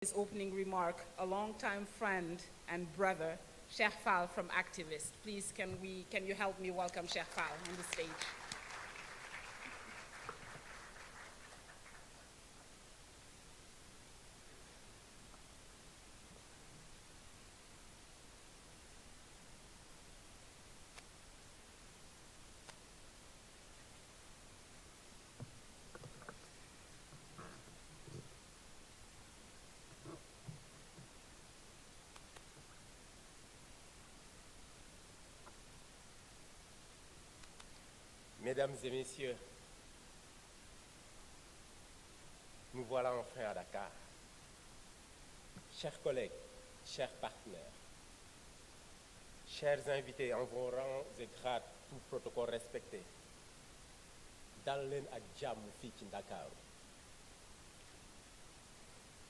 his opening remark, a longtime friend and brother, Cheikh Fall from Activist. Please, can you help me welcome Cheikh Fall on the stage? Mesdames et messieurs, nous voilà enfin à Dakar. Chers collègues, chers partenaires, chers invités en vos rangs et grades, tout protocole respecté, dal leen ak jàmm fii ci Dakar.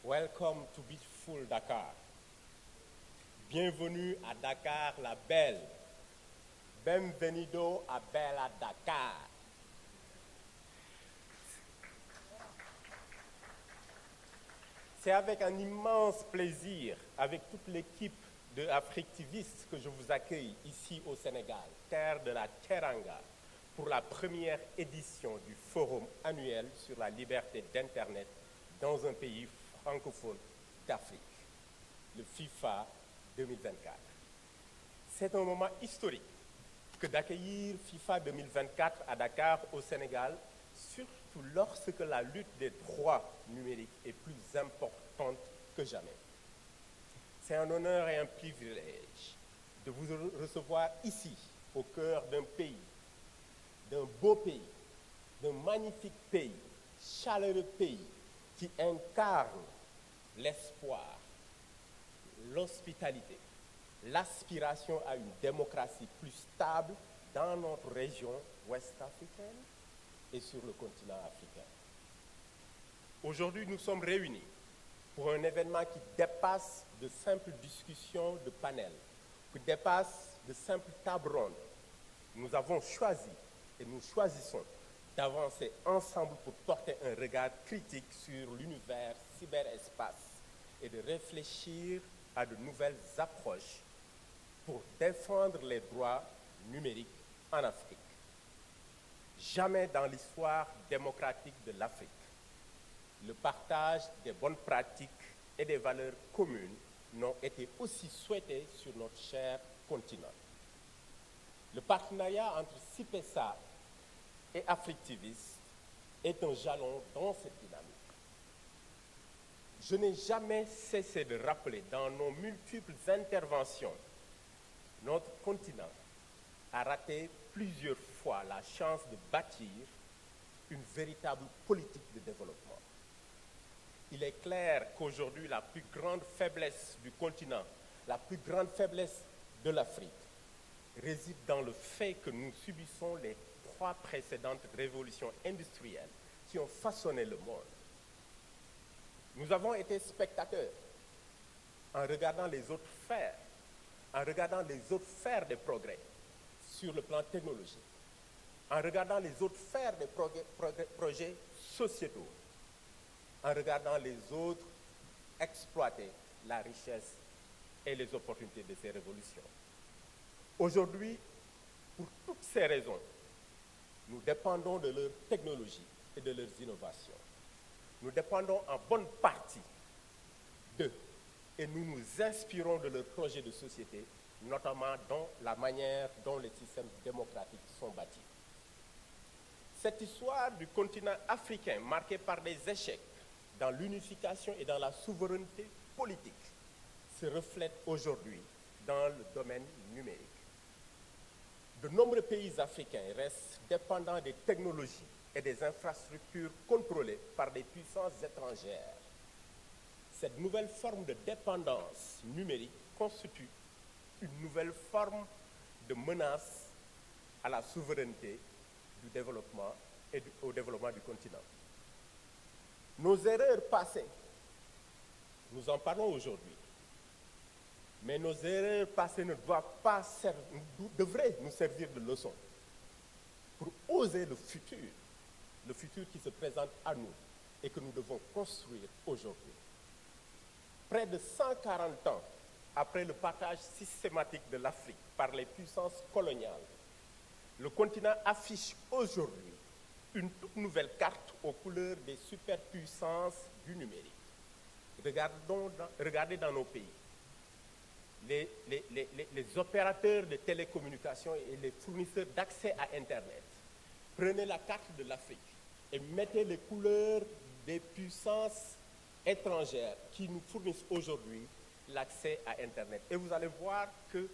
Welcome to beautiful Dakar. Bienvenue à Dakar la belle. Bienvenido a Bella Dakar. C'est avec un immense plaisir, avec toute l'équipe de Africtivistes, que je vous accueille ici au Sénégal, terre de la Teranga, pour la première édition du Forum annuel sur la liberté d'Internet dans un pays francophone d'Afrique, le FIFA 2024. C'est un moment historique que d'accueillir FIFA 2024 à Dakar, au Sénégal, surtout lorsque la lutte des droits numériques est plus importante que jamais. C'est un honneur et un privilège de vous recevoir ici, au cœur d'un pays, d'un beau pays, d'un magnifique pays, chaleureux pays, qui incarne l'espoir, l'hospitalité, l'aspiration à une démocratie plus stable dans notre région ouest africaine et sur le continent africain. Aujourd'hui, nous sommes réunis pour un événement qui dépasse de simples discussions de panel, qui dépasse de simples tables rondes. Nous avons choisi et nous choisissons d'avancer ensemble pour porter un regard critique sur l'univers cyberespace et de réfléchir à de nouvelles approches pour défendre les droits numériques en Afrique. Jamais dans l'histoire démocratique de l'Afrique, le partage des bonnes pratiques et des valeurs communes n'ont été aussi souhaités sur notre cher continent. Le partenariat entre CIPESA et Africtivistes est un jalon dans cette dynamique. Je n'ai jamais cessé de rappeler dans nos multiples interventions notre continent a raté plusieurs fois la chance de bâtir une véritable politique de développement. Il est clair qu'aujourd'hui, la plus grande faiblesse du continent, la plus grande faiblesse de l'Afrique, réside dans le fait que nous subissons les 3 précédentes révolutions industrielles qui ont façonné le monde. Nous avons été spectateurs en regardant les autres faire, des progrès sur le plan technologique, en regardant les autres faire des projets sociétaux, en regardant les autres exploiter la richesse et les opportunités de ces révolutions. Aujourd'hui, pour toutes ces raisons, nous dépendons de leur technologie et de leurs innovations. Nous dépendons en bonne partie d'eux et nous nous inspirons de leurs projets de société, notamment dans la manière dont les systèmes démocratiques sont bâtis. Cette histoire du continent africain, marquée par des échecs dans l'unification et dans la souveraineté politique, se reflète aujourd'hui dans le domaine numérique. De nombreux pays africains restent dépendants des technologies et des infrastructures contrôlées par des puissances étrangères. Cette nouvelle forme de dépendance numérique constitue une nouvelle forme de menace à la souveraineté du développement et au développement du continent. Nos erreurs passées, nous en parlons aujourd'hui, mais nos erreurs passées ne doivent pas devraient nous servir de leçon pour oser le futur qui se présente à nous et que nous devons construire aujourd'hui. près de 140 ans après le partage systématique de l'Afrique par les puissances coloniales, le continent affiche aujourd'hui une toute nouvelle carte aux couleurs des superpuissances du numérique. Regardez dans nos pays. Les opérateurs de télécommunications et les fournisseurs d'accès à Internet. Prenez la carte de l'Afrique et mettez les couleurs des puissances étrangères qui nous fournissent aujourd'hui l'accès à Internet. Et vous allez voir que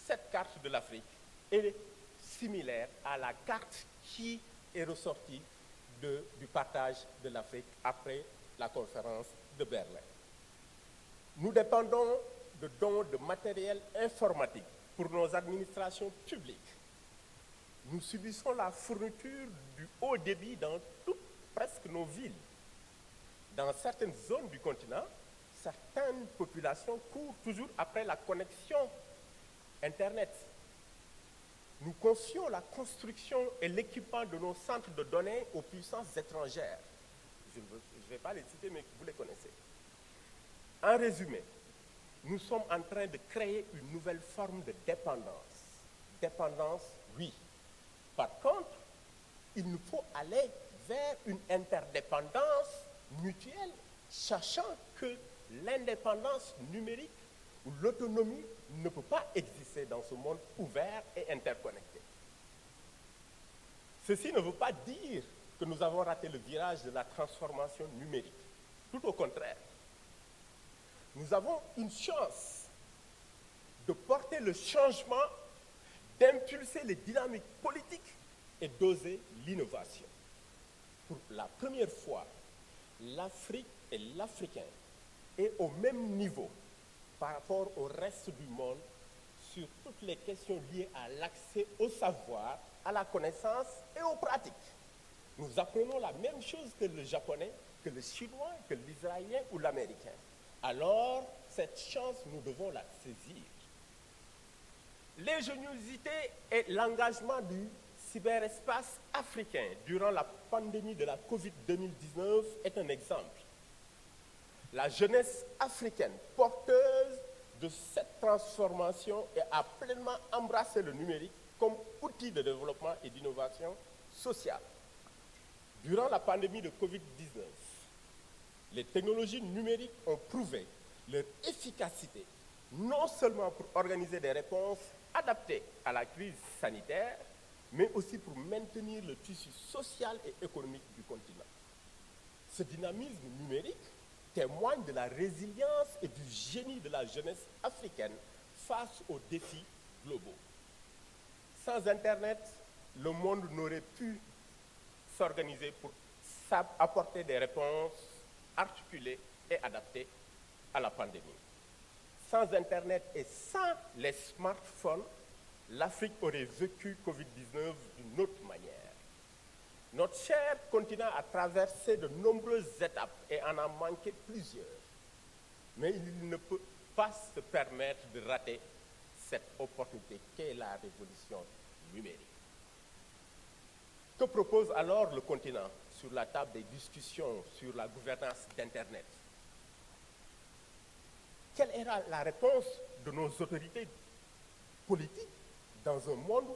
cette carte de l'Afrique est similaire à la carte qui est ressortie du partage de l'Afrique après la conférence de Berlin. Nous dépendons de dons de matériel informatique pour nos administrations publiques. Nous subissons la fourniture du haut débit dans presque nos villes. Dans certaines zones du continent, certaines populations courent toujours après la connexion Internet. Nous confions la construction et l'équipement de nos centres de données aux puissances étrangères. Je ne vais pas les citer, mais vous les connaissez. En résumé, nous sommes en train de créer une nouvelle forme de dépendance. Dépendance, oui. Par contre, il nous faut aller vers une interdépendance mutuelle, sachant que l'indépendance numérique ou l'autonomie ne peut pas exister dans ce monde ouvert et interconnecté. Ceci ne veut pas dire que nous avons raté le virage de la transformation numérique. Tout au contraire. Nous avons une chance de porter le changement, d'impulser les dynamiques politiques et d'oser l'innovation. Pour la première fois, l'Afrique et l'Africain est au même niveau par rapport au reste du monde sur toutes les questions liées à l'accès au savoir, à la connaissance et aux pratiques. Nous apprenons la même chose que le japonais, que le chinois, que l'israélien ou l'américain. Alors, cette chance, nous devons la saisir. L'ingéniosité et l'engagement du cyberespace africain durant la pandémie de la Covid-2019 est un exemple. La jeunesse africaine, porteuse de cette transformation, a pleinement embrassé le numérique comme outil de développement et d'innovation sociale. Durant la pandémie de Covid-19, les technologies numériques ont prouvé leur efficacité, non seulement pour organiser des réponses adaptées à la crise sanitaire, mais aussi pour maintenir le tissu social et économique du continent. Ce dynamisme numérique témoigne de la résilience et du génie de la jeunesse africaine face aux défis globaux. Sans Internet, le monde n'aurait pu s'organiser pour apporter des réponses articulées et adaptées à la pandémie. Sans Internet et sans les smartphones, l'Afrique aurait vécu Covid-19 d'une autre manière. Notre cher continent a traversé de nombreuses étapes et en a manqué plusieurs. Mais il ne peut pas se permettre de rater cette opportunité qu'est la révolution numérique. Que propose alors le continent sur la table des discussions sur la gouvernance d'Internet? Quelle era la réponse de nos autorités politiques dans un monde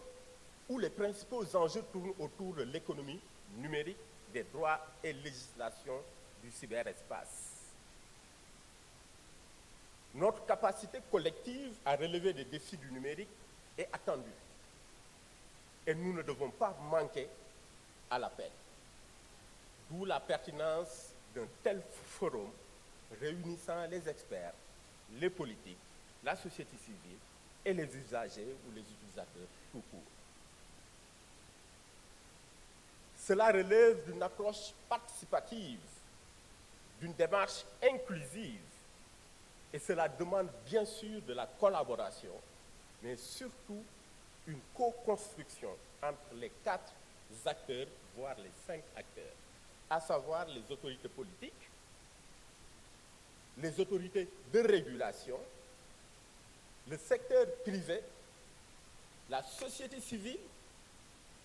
où les principaux enjeux tournent autour de l'économie numérique, des droits et législations du cyberespace? Notre capacité collective à relever les défis du numérique est attendue. Et nous ne devons pas manquer à l'appel. D'où la pertinence d'un tel forum réunissant les experts, les politiques, la société civile et les usagers ou les utilisateurs tout court. Cela relève d'une approche participative, d'une démarche inclusive, et cela demande bien sûr de la collaboration, mais surtout une co-construction entre les 4 acteurs, voire les 5 acteurs, à savoir les autorités politiques, les autorités de régulation, le secteur privé, la société civile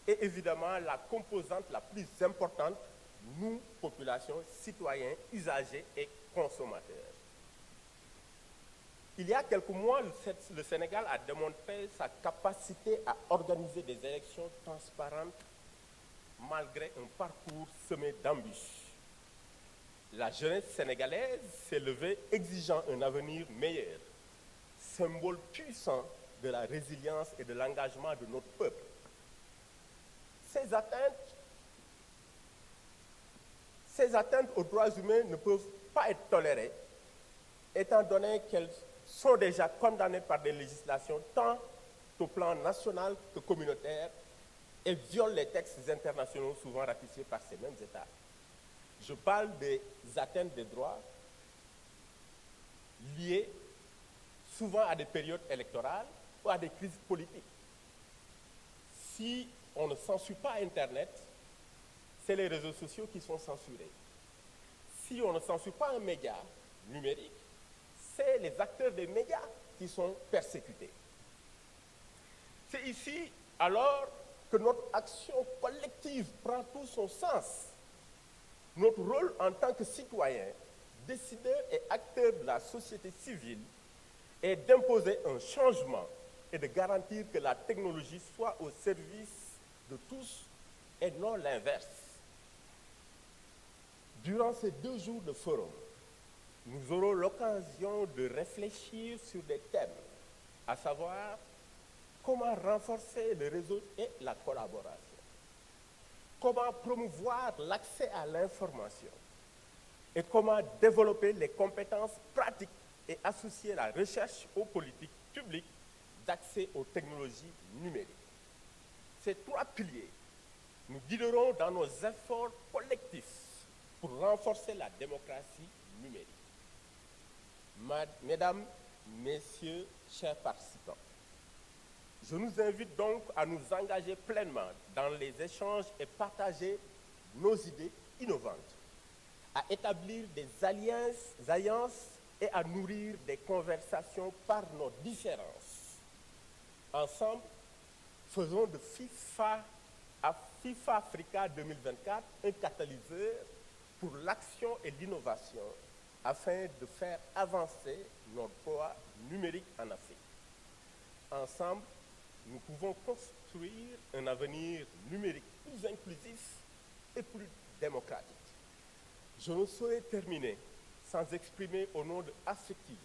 et évidemment la composante la plus importante, nous, populations, citoyens, usagers et consommateurs. Il y a quelques mois, le Sénégal a démontré sa capacité à organiser des élections transparentes malgré un parcours semé d'embûches. La jeunesse sénégalaise s'est levée exigeant un avenir meilleur, symbole puissant de la résilience et de l'engagement de notre peuple. Ces atteintes aux droits humains ne peuvent pas être tolérées, étant donné qu'elles sont déjà condamnées par des législations tant au plan national que communautaire et violent les textes internationaux souvent ratifiés par ces mêmes États. Je parle des atteintes des droits liées souvent à des périodes électorales ou à des crises politiques. Si on ne censure pas Internet, c'est les réseaux sociaux qui sont censurés. Si on ne censure pas un média numérique, c'est les acteurs des médias qui sont persécutés. C'est ici, alors, que notre action collective prend tout son sens. Notre rôle en tant que citoyens, décideurs et acteurs de la société civile est d'imposer un changement et de garantir que la technologie soit au service de tous et non l'inverse. Durant ces 2 jours de forum, nous aurons l'occasion de réfléchir sur des thèmes, à savoir comment renforcer le réseau et la collaboration, comment promouvoir l'accès à l'information et comment développer les compétences pratiques et associer la recherche aux politiques publiques d'accès aux technologies numériques. Ces 3 piliers nous guideront dans nos efforts collectifs pour renforcer la démocratie numérique. Mesdames, Messieurs, chers participants, je nous invite donc à nous engager pleinement dans les échanges et partager nos idées innovantes, à établir des alliances et à nourrir des conversations par nos différences. Ensemble, faisons de FIFA Africa 2024 un catalyseur pour l'action et l'innovation afin de faire avancer notre poids numérique en Afrique. Ensemble, nous pouvons construire un avenir numérique plus inclusif et plus démocratique. Je ne saurais terminer sans exprimer au nom de Affectivisme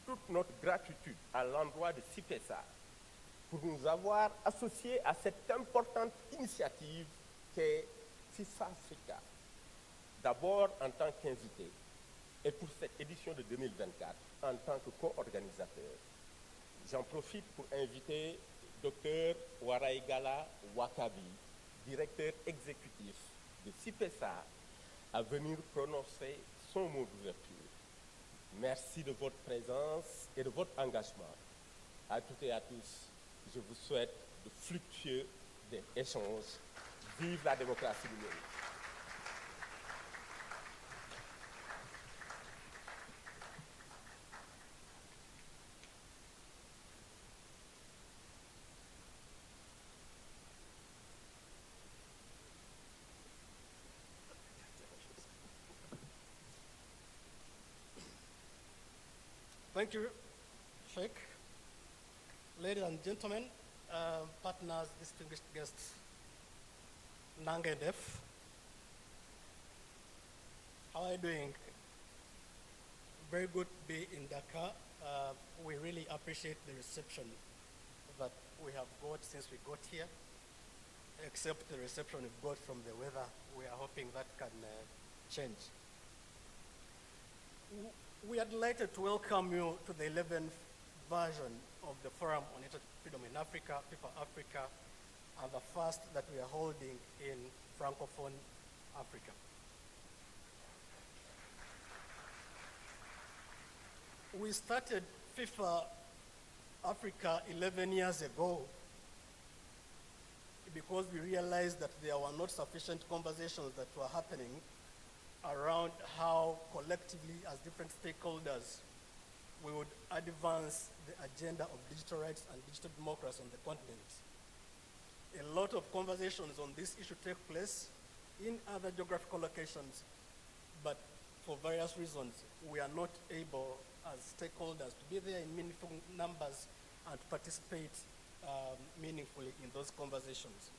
toute notre gratitude à l'endroit de CIPESA pour nous avoir associés à cette importante initiative qu'est FIFA Africa. D'abord en tant qu'invité et pour cette édition de 2024 en tant que co-organisateur. J'en profite pour inviter Dr Waraigala Wakabi, directeur exécutif de CIPESA, à venir prononcer son mot d'ouverture. Merci de votre présence et de votre engagement. À toutes et à tous, je vous souhaite de fructueux échanges. Vive la démocratie numérique. Thank you, Sheikh. Ladies and gentlemen, partners, distinguished guests, Nange Def, how are you doing? Very good to be in Dakar. We really appreciate the reception that we have got since we got here, except the reception we've got from the weather. We are hoping that can change. We are delighted to welcome you to the 11th version of the Forum on Internet Freedom in Africa, FIFA Africa, and the first that we are holding in Francophone Africa. We started FIFA Africa 11 years ago because we realized that there were not sufficient conversations that were happening around how collectively, as different stakeholders, we would advance the agenda of digital rights and digital democracy on the continent. A lot of conversations on this issue take place in other geographical locations, but for various reasons, we are not able as stakeholders, to be there in meaningful numbers and to participate meaningfully in those conversations.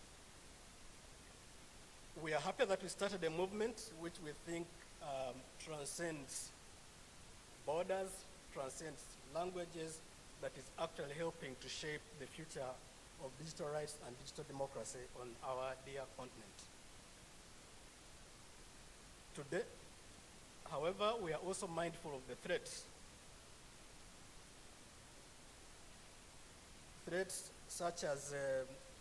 We are happy that we started a movement which we think transcends borders, transcends languages, that is actually helping to shape the future of digital rights and digital democracy on our dear continent. Today, however, we are also mindful of the threats. Threats such as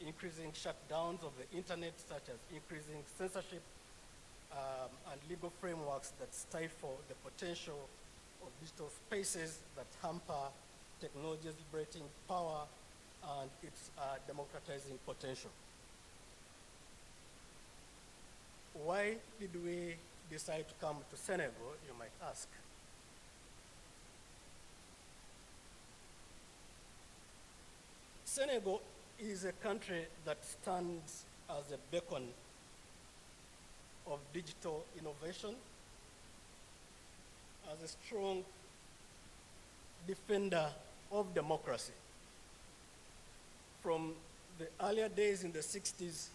increasing shutdowns of the internet, such as increasing censorship and legal frameworks that stifle the potential of digital spaces that hamper technology's liberating power and its democratizing potential. Why did we decide to come to Senegal, you might ask? Senegal is a country that stands as a beacon of digital innovation, as a strong defender of democracy. From the earlier days in the 60s,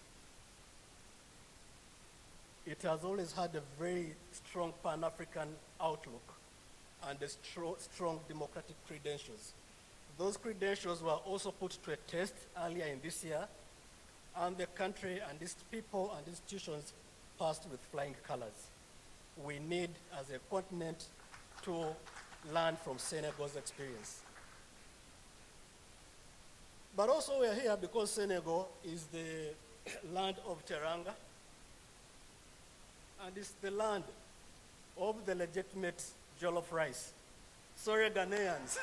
it has always had a very strong Pan-African outlook and a strong democratic credentials. Those credentials were also put to a test earlier in this year, and the country and its people and institutions passed with flying colors. We need, as a continent, to learn from Senegal's experience. But also we're here because Senegal is the land of Teranga, and it's the land of the legitimate jollof rice. Sorry, Ghanaians.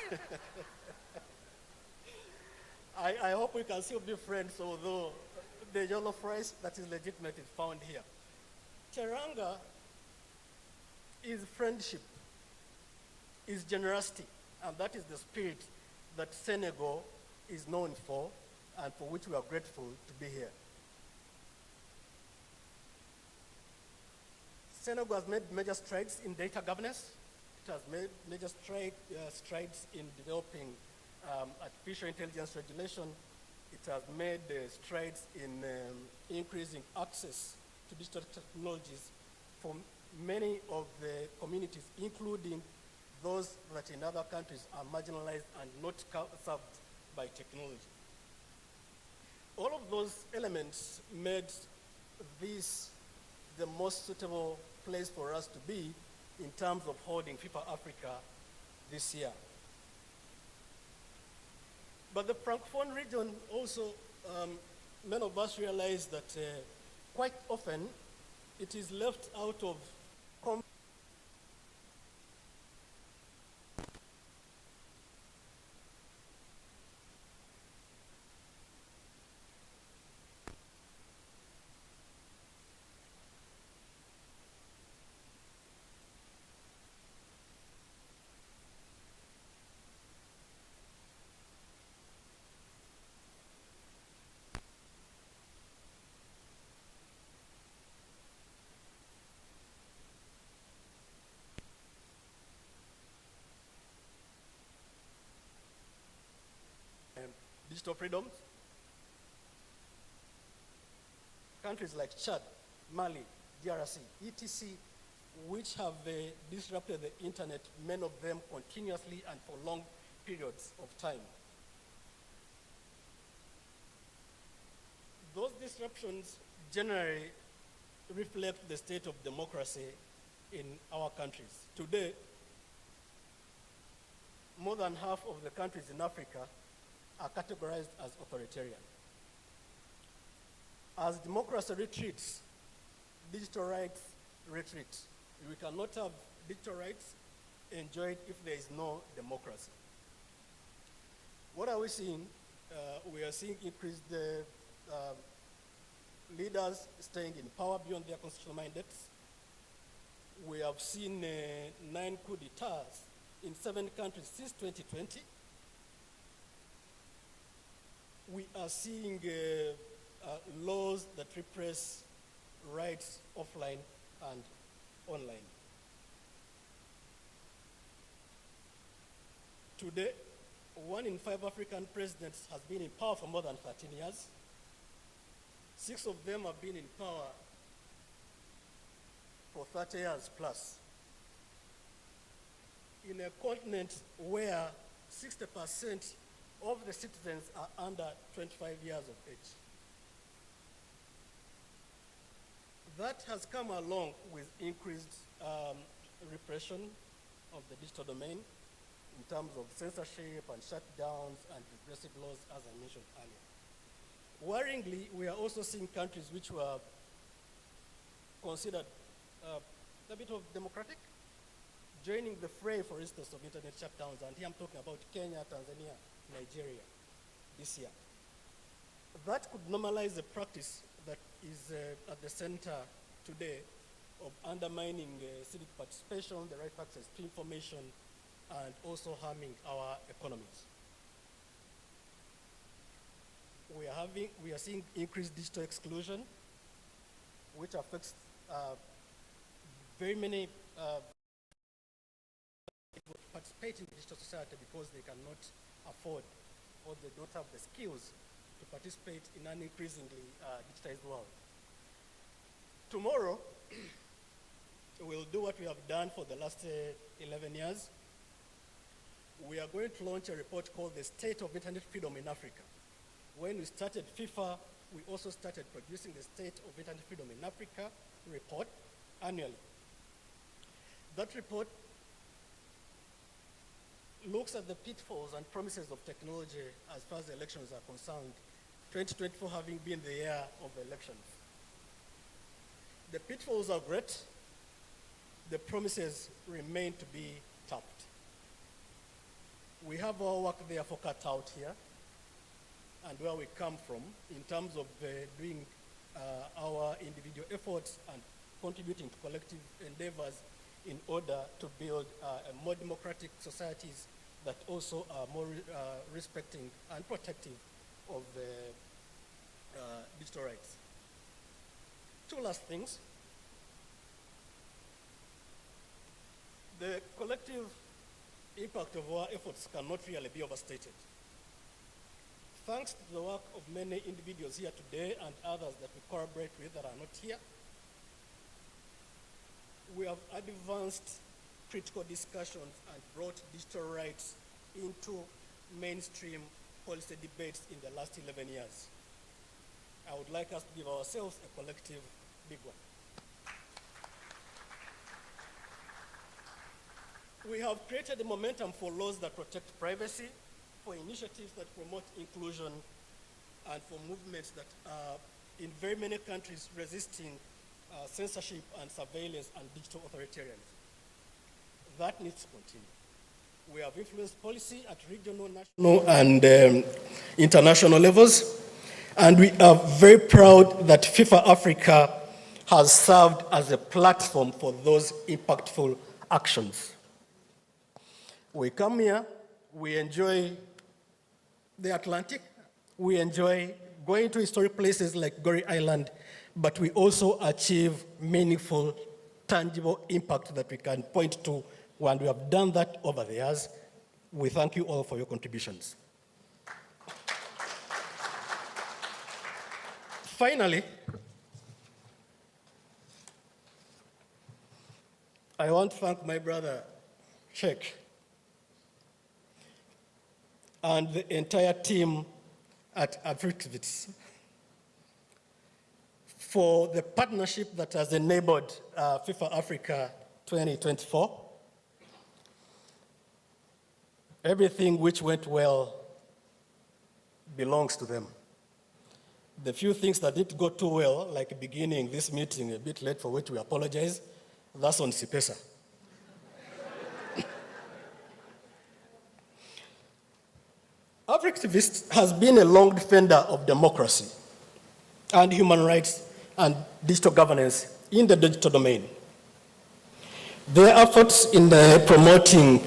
I hope we can still be friends, although the jollof rice that is legitimate is found here. Teranga is friendship, is generosity, and that is the spirit that Senegal is known for and for which we are grateful to be here. Senegal has made major strides in data governance. It has made major strides in developing artificial intelligence regulation. It has made strides in increasing access to digital technologies for many of the communities, including those that in other countries are marginalized and not served by technology. All of those elements made this the most suitable place for us to be in terms of holding FIFA Africa this year. But the Francophone region also, many of us realize that quite often it is left out of digital freedoms. Countries like Chad, Mali, DRC, etc., which have disrupted the internet, many of them continuously and for long periods of time. Those disruptions generally reflect the state of democracy in our countries. Today, more than half of the countries in Africa are categorized as authoritarian. As democracy retreats, digital rights retreat. We cannot have digital rights enjoyed if there is no democracy. What are we seeing? We are seeing increased leaders staying in power beyond their constitutional mandates. We have seen 9 coup d'etats in 7 countries since 2020. We are seeing laws that repress rights offline and online. Today, 1 in 5 African presidents has been in power for more than 13 years. 6 of them have been in power for 30 years plus. In a continent where 60% of the citizens are under 25 years of age. That has come along with increased repression of the digital domain in terms of censorship and shutdowns and repressive laws, as I mentioned earlier. Worryingly, we are also seeing countries which were considered a bit of democratic, joining the fray, for instance, of internet shutdowns, and here I'm talking about Kenya, Tanzania, Nigeria, this year. That could normalize a practice that is at the center today of undermining civic participation, the right to access to information, and also harming our economies. We are seeing increased digital exclusion, which affects very many people participate in digital society because they cannot afford or they don't have the skills to participate in an increasingly digitized world. Tomorrow, we'll do what we have done for the last 11 years. We are going to launch a report called The State of Internet Freedom in Africa. When we started FIFA, we also started producing the State of Internet Freedom in Africa report annually. That report looks at the pitfalls and promises of technology as far as the elections are concerned, 2024 having been the year of elections. The pitfalls are great. The promises remain to be tapped. We have our work therefore cut out here and where we come from in terms of doing our individual efforts and contributing to collective endeavors in order to build more democratic societies that also are more respecting and protective of digital rights. 2 last things. The collective impact of our efforts cannot really be overstated. Thanks to the work of many individuals here today and others that we collaborate with that are not here, we have advanced critical discussions and brought digital rights into mainstream policy debates in the last 11 years. I would like us to give ourselves a collective big one. We have created a momentum for laws that protect privacy, for initiatives that promote inclusion, and for movements that are in very many countries resisting censorship and surveillance and digital authoritarianism. That needs to continue. We have influenced policy at regional, national, and international levels, and we are very proud that FIFA Africa has served as a platform for those impactful actions. We come here, we enjoy the Atlantic, we enjoy going to historic places like Gorée Island, but we also achieve meaningful, tangible impact that we can point to, and we have done that over the years. We thank you all for your contributions. Finally, I want to thank my brother, Sheikh, and the entire team at Ouverture for the partnership that has enabled FIFA Africa 2024. Everything which went well belongs to them. The few things that didn't go too well, like beginning this meeting a bit late, for which we apologize, that's on Sipesa. Ouverture has been a long defender of democracy and human rights and digital governance in the digital domain. Their efforts in promoting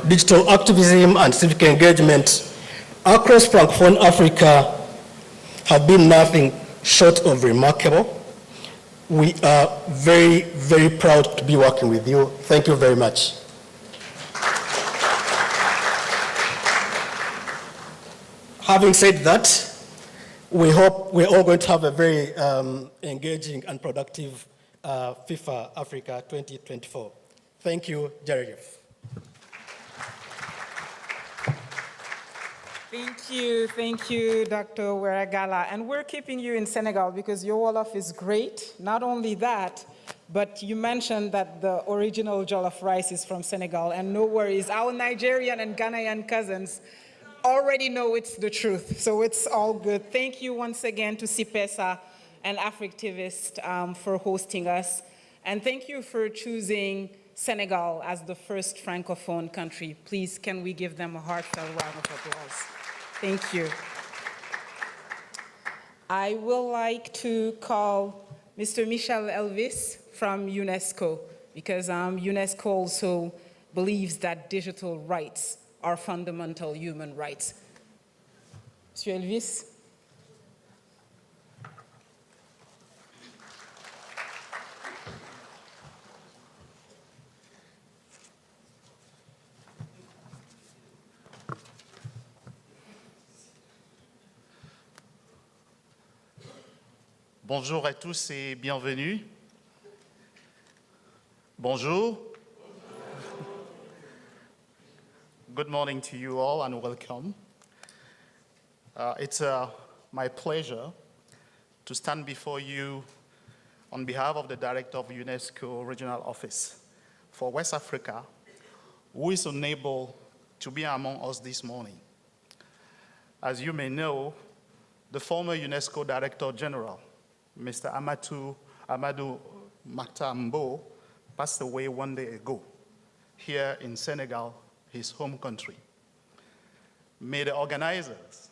digital activism and civic engagement across Francophone Africa have been nothing short of remarkable. We are very, very proud to be working with you. Thank you very much. Having said that, we hope we're all going to have a very engaging and productive FIFA Africa 2024. Thank you, Jerry. Thank you, Dr. Weragala. And we're keeping you in Senegal because your Wolof is great. Not only that, but you mentioned that the original jollof rice is from Senegal, and no worries, our Nigerian and Ghanaian cousins already know it's the truth, so it's all good. Thank you once again to CIPESA and Africtivist for hosting us, and thank you for choosing Senegal as the first Francophone country. Please, can we give them a heartfelt round of applause? Thank you. I would like to call Mr. Michel Elvis from UNESCO, because UNESCO also believes that digital rights are fundamental human rights. Monsieur Elvis. Bonjour à tous et bienvenue. Bonjour. Good morning to you all and welcome. It's my pleasure to stand before you on behalf of the Director of UNESCO Regional Office for West Africa, who is unable to be among us this morning. As you may know, the former UNESCO Director General, Mr. Amadou Maktambo, passed away one day ago here in Senegal, his home country. May the organizers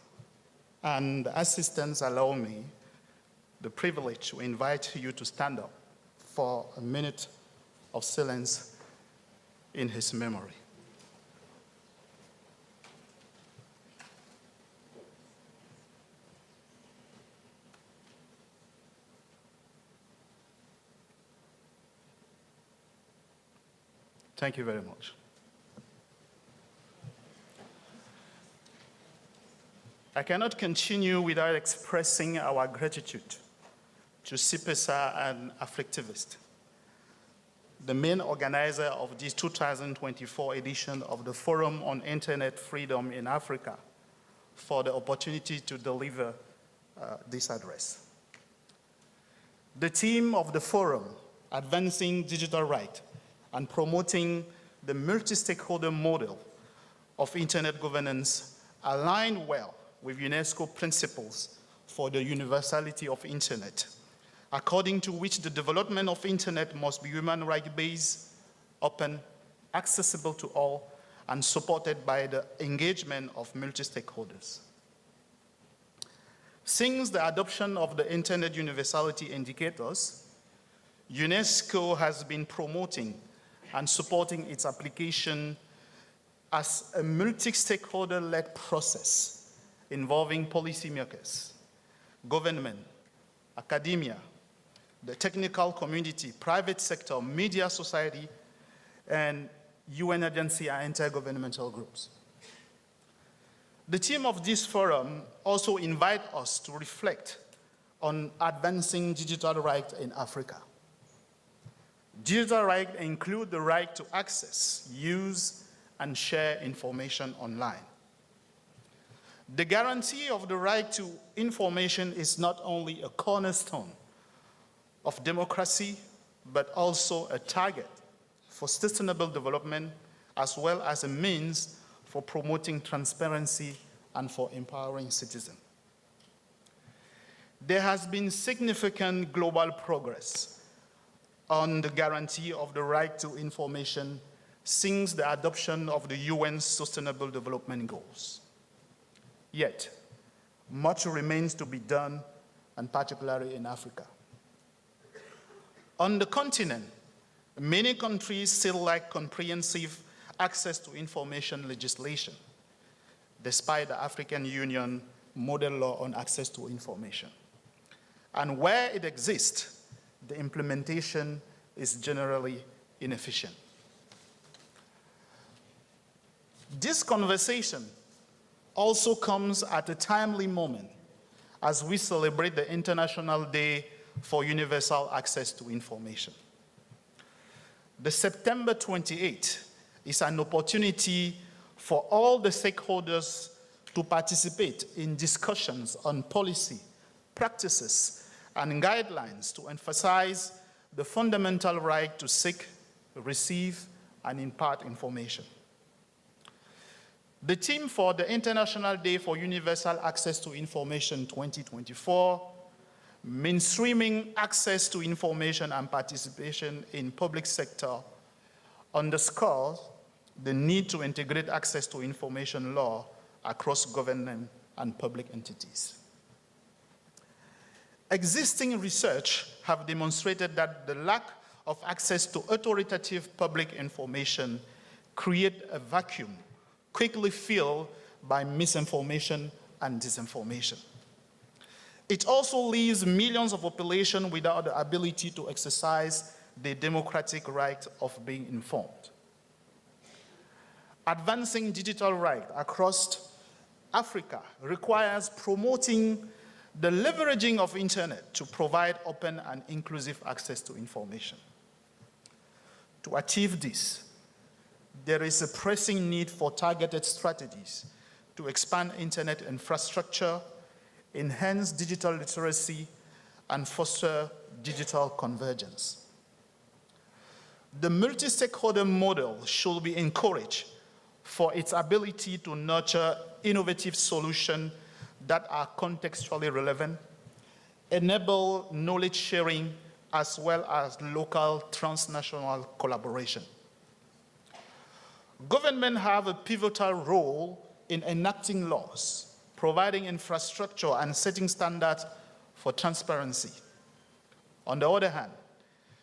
and the assistants allow me the privilege to invite you to stand up for a minute of silence in his memory. Thank you very much. I cannot continue without expressing our gratitude to CIPESA and Africtivist, the main organizer of this 2024 edition of the Forum on Internet Freedom in Africa, for the opportunity to deliver this address. The theme of the forum, Advancing Digital Rights and Promoting the Multi-Stakeholder Model of Internet Governance, align well with UNESCO principles for the universality of Internet, according to which the development of Internet must be human rights-based, open, accessible to all, and supported by the engagement of multi-stakeholders. Since the adoption of the Internet Universality Indicators, UNESCO has been promoting and supporting its application as a multi-stakeholder-led process involving policymakers, government, academia, the technical community, private sector, media society, and UN agency and intergovernmental groups. The theme of this forum also invites us to reflect on advancing digital rights in Africa. Digital rights include the right to access, use, and share information online. The guarantee of the right to information is not only a cornerstone of democracy, but also a target for sustainable development, as well as a means for promoting transparency and for empowering citizens. There has been significant global progress on the guarantee of the right to information since the adoption of the UN's Sustainable Development Goals. Yet, much remains to be done, and particularly in Africa. On the continent, many countries still lack comprehensive access to information legislation, despite the African Union model law on access to information. And where it exists, the implementation is generally inefficient. This conversation also comes at a timely moment as we celebrate the International Day for Universal Access to Information. The September 28th is an opportunity for all the stakeholders to participate in discussions on policy, practices, and guidelines to emphasize the fundamental right to seek, receive, and impart information. The theme for the International Day for Universal Access to Information 2024, mainstreaming access to information and participation in public sector, underscores the need to integrate access to information law across government and public entities. Existing research have demonstrated that the lack of access to authoritative public information create a vacuum quickly filled by misinformation and disinformation. It also leaves millions of population without the ability to exercise the democratic right of being informed. Advancing digital rights across Africa requires promoting the leveraging of internet to provide open and inclusive access to information. To achieve this, there is a pressing need for targeted strategies to expand internet infrastructure, enhance digital literacy, and foster digital convergence. The multi-stakeholder model should be encouraged for its ability to nurture innovative solutions that are contextually relevant, enable knowledge sharing, as well as local transnational collaboration. Government have a pivotal role in enacting laws, providing infrastructure, and setting standards for transparency. On the other hand,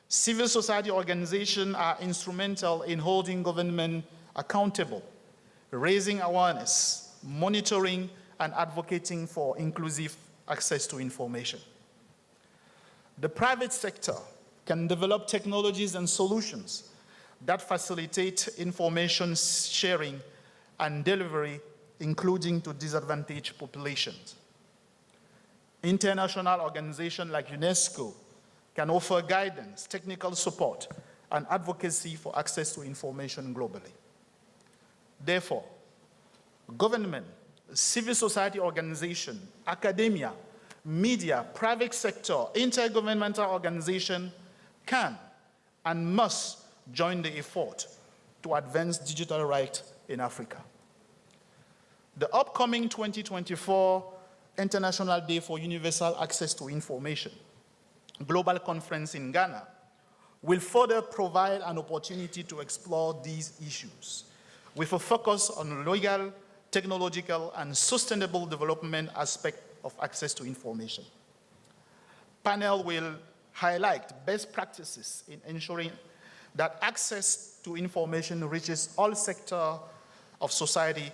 civil society organizations are instrumental in holding government accountable, raising awareness, monitoring, and advocating for inclusive access to information. The private sector can develop technologies and solutions that facilitate information sharing and delivery, including to disadvantaged populations. International organizations like UNESCO can offer guidance, technical support, and advocacy for access to information globally. Therefore, government, civil society organization, academia, media, private sector, intergovernmental organization can and must join the effort to advance digital rights in Africa. The upcoming 2024 International Day for Universal Access to Information Global Conference in Ghana will further provide an opportunity to explore these issues with a focus on legal, technological, and sustainable development aspects of access to information. Panel will highlight best practices in ensuring that access to information reaches all sectors of society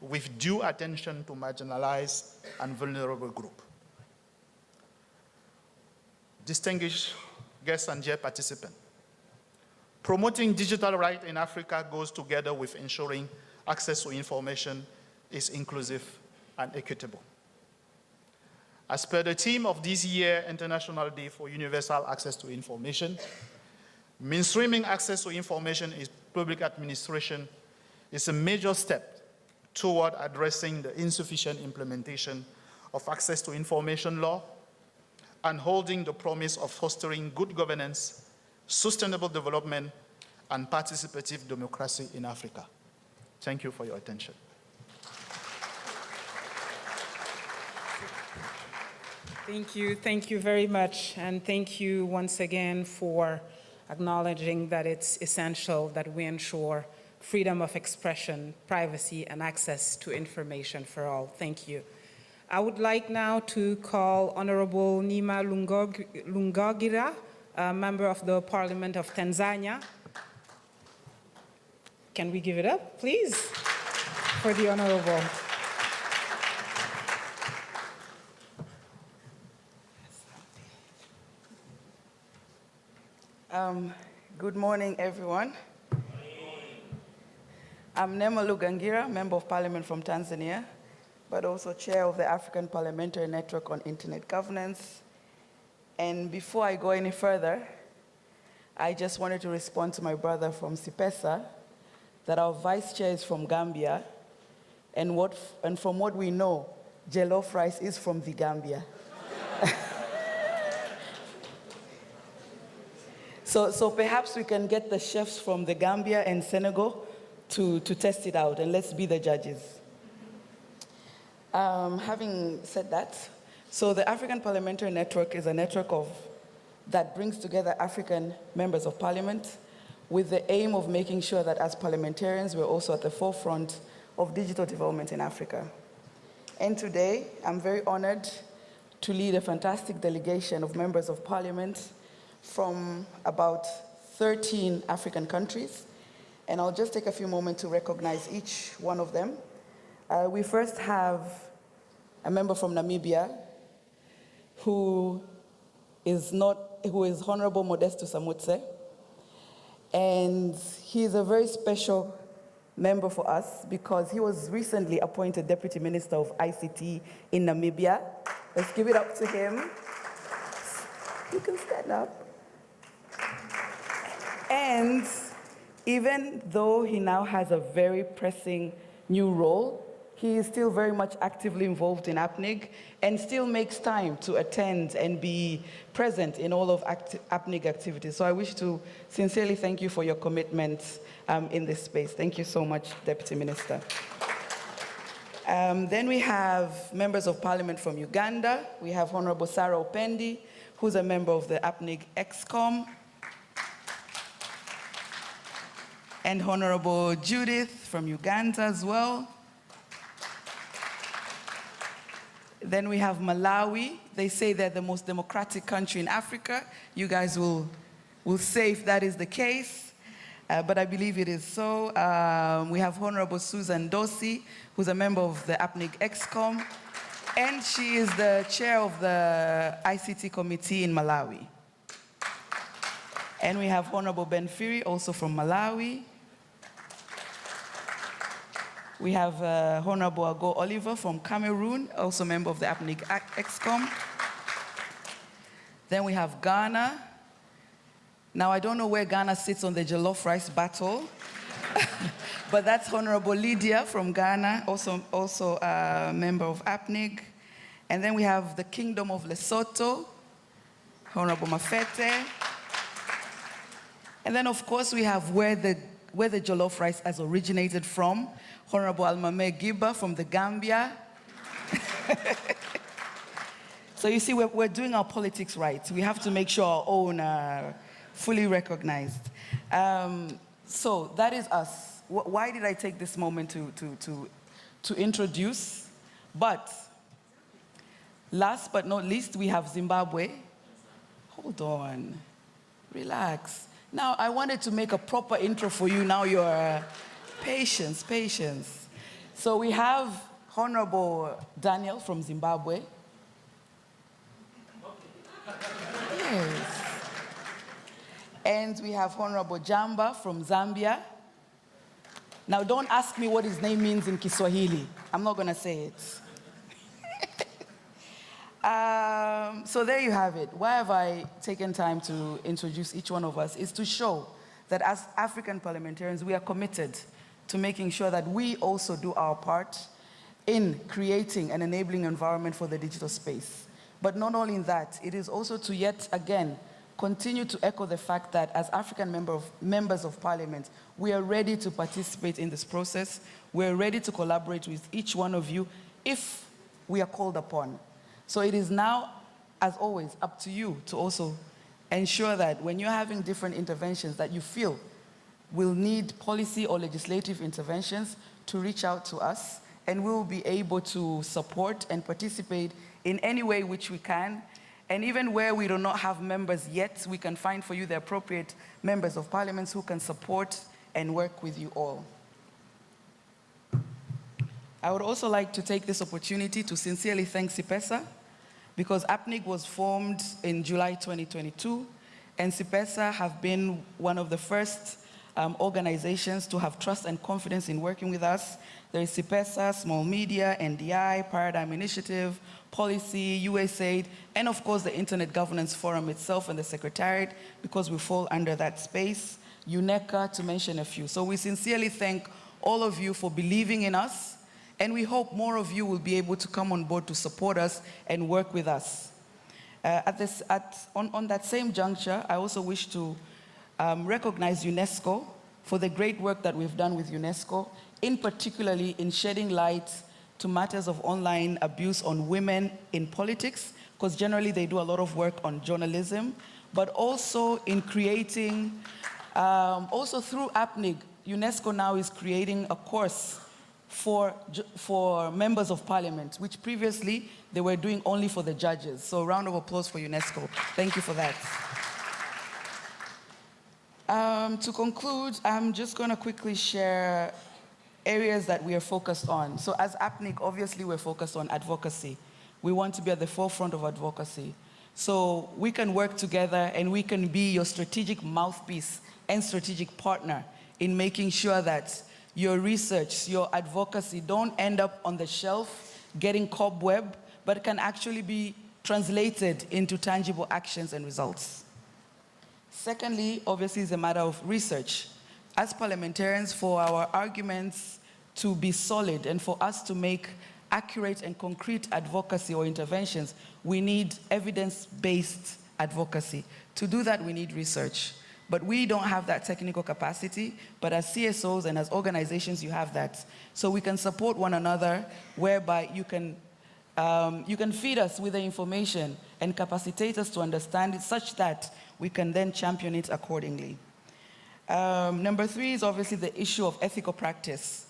with due attention to marginalized and vulnerable groups. Distinguished guests and dear participants, promoting digital rights in Africa goes together with ensuring access to information is inclusive and equitable. As per the theme of this year's International Day for Universal Access to Information, mainstreaming access to information in public administration is a major step toward addressing the insufficient implementation of access to information law and holding the promise of fostering good governance, sustainable development, and participative democracy in Africa. Thank you for your attention. Thank you very much, and thank you once again for acknowledging that it's essential that we ensure freedom of expression, privacy, and access to information for all. Thank you. I would like now to call Honorable Nima Lungogira, a member of the Parliament of Tanzania. Can we give it up, please, for the Honorable? Good morning, everyone. I'm Nema Lugangira, Member of Parliament from Tanzania, but also chair of the African Parliamentary Network on Internet Governance. And before I go any further, I just wanted to respond to my brother from CIPESA that our vice chair is from Gambia, and from what we know, jollof rice is from the Gambia. So perhaps we can get the chefs from the Gambia and Senegal to test it out, and let's be the judges. Having said that, so the African Parliamentary Network is a network that brings together African members of parliament with the aim of making sure that as parliamentarians, we're also at the forefront of digital development in Africa. And today, I'm very honored to lead a fantastic delegation of members of parliament from about 13 African countries. And I'll just take a few moments to recognize each one of them. We first have a member from Namibia who is Honorable Modesto Samutse. And he is a very special member for us because he was recently appointed Deputy Minister of ICT in Namibia. Let's give it up to him. You can stand up. And even though he now has a very pressing new role, he is still very much actively involved in APNIG and still makes time to attend and be present in all of APNIG activities. So I wish to sincerely thank you for your commitment in this space. Thank you so much, Deputy Minister. Then we have members of parliament from Uganda. We have Honorable Sarah Opendi, who's a member of the APNIG EXCOM. And Honorable Judith from Uganda as well. Then we have Malawi. They say they're the most democratic country in Africa. You guys will say if that is the case, but I believe it is so. We have Honorable Susan Dosi, who's a member of the APNIG EXCOM, and she is the chair of the ICT committee in Malawi. And we have Honorable Ben Firi, also from Malawi. We have Honorable Ago Oliver from Cameroon, also member of the APNIG EXCOM. Then we have Ghana. Now, I don't know where Ghana sits on the jollof rice battle, but that's Honorable Lydia from Ghana, also a member of APNIG. And then we have the Kingdom of Lesotho, Honorable Mafete. And then, of course, we have where the jollof rice has originated from, Honorable Almame Giba from the Gambia. So you see, we're doing our politics right. We have to make sure our own are fully recognized. So that is us. Why did I take this moment to introduce? But last but not least, we have Zimbabwe. Hold on, relax. Now, I wanted to make a proper intro for you. Now you're patience. So we have Honorable Daniel from Zimbabwe. Yes. And we have Honorable Jamba from Zambia. Now, don't ask me what his name means in Kiswahili. I'm not going to say it. So there you have it. Why have I taken time to introduce each one of us is to show that as African parliamentarians, we are committed to making sure that we also do our part in creating an enabling environment for the digital space. But not only in that, it is also to yet again continue to echo the fact that as African members of parliament, we are ready to participate in this process. We're ready to collaborate with each one of you if we are called upon. So it is now, as always, up to you to also ensure that when you're having different interventions that you feel will need policy or legislative interventions, to reach out to us, and we'll be able to support and participate in any way which we can. And even where we do not have members yet, we can find for you the appropriate members of parliament who can support and work with you all. I would also like to take this opportunity to sincerely thank CIPESA, because APNIG was formed in July 2022, and CIPESA have been one of the first organizations to have trust and confidence in working with us. There is CIPESA, Small Media, NDI, Paradigm Initiative, Policy, USAID, and of course the Internet Governance Forum itself and the Secretariat, because we fall under that space, UNECA, to mention a few. So we sincerely thank all of you for believing in us, and we hope more of you will be able to come on board to support us and work with us. On that same juncture, I also wish to recognize UNESCO for the great work that we've done with UNESCO, in particularly in shedding light to matters of online abuse on women in politics, because generally they do a lot of work on journalism, but also in creating, also through APNIG, UNESCO now is creating a course for members of parliament, which previously they were doing only for the judges. So a round of applause for UNESCO. Thank you for that. To conclude, I'm just going to quickly share areas that we are focused on. So as APNIC, obviously we're focused on advocacy. We want to be at the forefront of advocacy. So we can work together and we can be your strategic mouthpiece and strategic partner in making sure that your research, your advocacy don't end up on the shelf getting cobweb, but can actually be translated into tangible actions and results. Secondly, obviously, is a matter of research. As parliamentarians, for our arguments to be solid and for us to make accurate and concrete advocacy or interventions, we need evidence-based advocacy. To do that, we need research. But we don't have that technical capacity, but as CSOs and as organizations, you have that. So we can support one another, whereby you can feed us with the information and capacitate us to understand it such that we can then champion it accordingly. Number 3 is obviously the issue of ethical practice.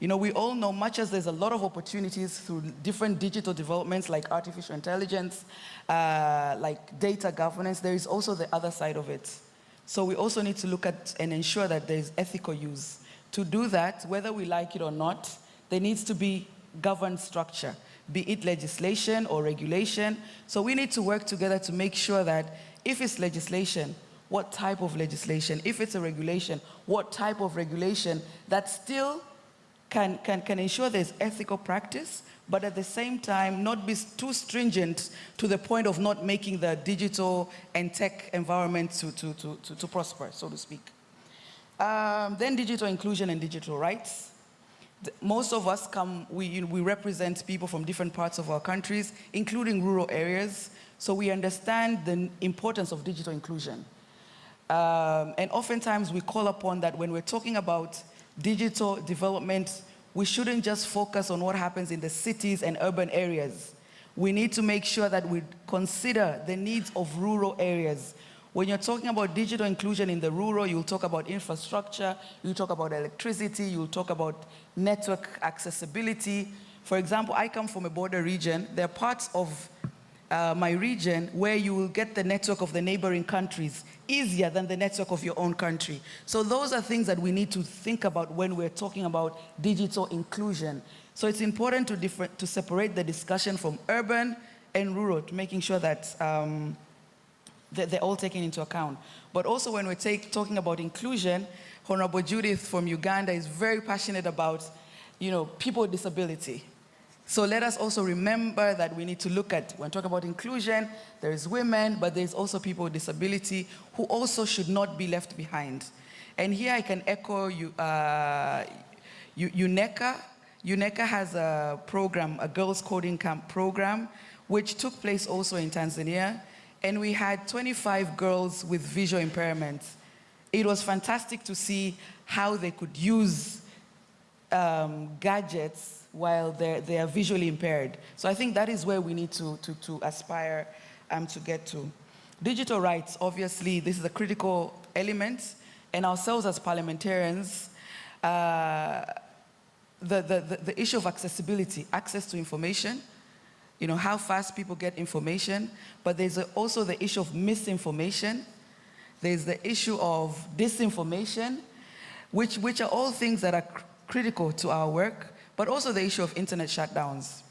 You know, we all know, much as there's a lot of opportunities through different digital developments like artificial intelligence, like data governance, there is also the other side of it. So we also need to look at and ensure that there's ethical use. To do that, whether we like it or not, there needs to be governed structure, be it legislation or regulation. So we need to work together to make sure that if it's legislation, what type of legislation? If it's a regulation, what type of regulation that still can ensure there's ethical practice, but at the same time not be too stringent to the point of not making the digital and tech environment to prosper, so to speak. Then digital inclusion and digital rights. Most of us we represent people from different parts of our countries, including rural areas, so we understand the importance of digital inclusion. And oftentimes we call upon that when we're talking about digital development, we shouldn't just focus on what happens in the cities and urban areas. We need to make sure that we consider the needs of rural areas. When you're talking about digital inclusion in the rural, you'll talk about infrastructure, you'll talk about electricity, you'll talk about network accessibility. For example, I come from a border region. There are parts of my region where you will get the network of the neighboring countries easier than the network of your own country. So those are things that we need to think about when we're talking about digital inclusion. So it's important to separate the discussion from urban and rural, to making sure that they're all taken into account. But also when we're talking about inclusion, Honorable Judith from Uganda is very passionate about, people with disability. So let us also remember that we need to look at, when talking about inclusion, there is women, but there's also people with disability who also should not be left behind. And here I can echo UNECA. UNECA has a program, a girls coding camp program, which took place also in Tanzania. And we had 25 girls with visual impairments. It was fantastic to see how they could use gadgets while they are visually impaired. So I think that is where we need to aspire to get to. Digital rights, obviously, this is a critical element, and ourselves as parliamentarians, the issue of accessibility, access to information, how fast people get information, but there's also the issue of misinformation. There's the issue of disinformation, which are all things that are critical to our work, but also the issue of internet shutdowns.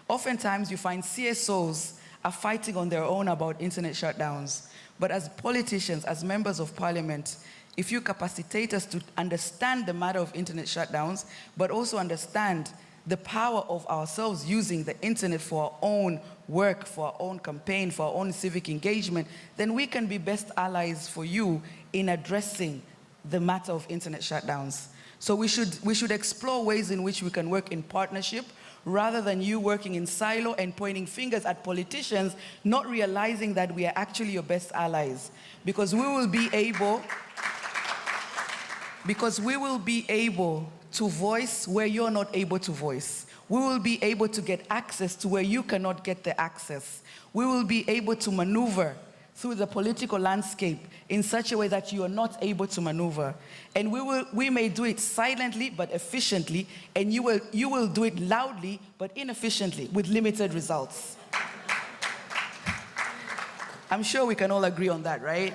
Oftentimes you find CSOs are fighting on their own about internet shutdowns, but as politicians, as members of parliament, if you capacitate us to understand the matter of internet shutdowns, but also understand the power of ourselves using the internet for our own work, for our own campaign, for our own civic engagement, then we can be best allies for you in addressing the matter of internet shutdowns. So we should explore ways in which we can work in partnership rather than you working in silo and pointing fingers at politicians, not realizing that we are actually your best allies. Because we will be able to voice where you're not able to voice. We will be able to get access to where you cannot get the access. We will be able to maneuver through the political landscape in such a way that you are not able to maneuver. And we may do it silently but efficiently, and you will do it loudly but inefficiently with limited results. I'm sure we can all agree on that, right?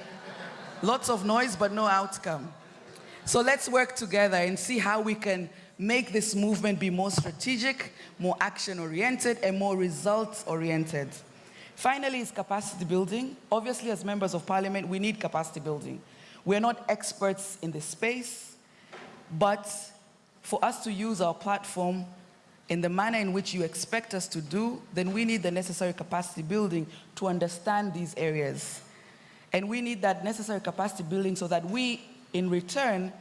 Lots of noise but no outcome. So let's work together and see how we can make this movement be more strategic, more action-oriented, and more results-oriented. Finally, is capacity building. Obviously, as members of parliament, we need capacity building. We're not experts in this space, but for us to use our platform in the manner in which you expect us to do, then we need the necessary capacity building to understand these areas. And we need that necessary capacity building so that we, in return,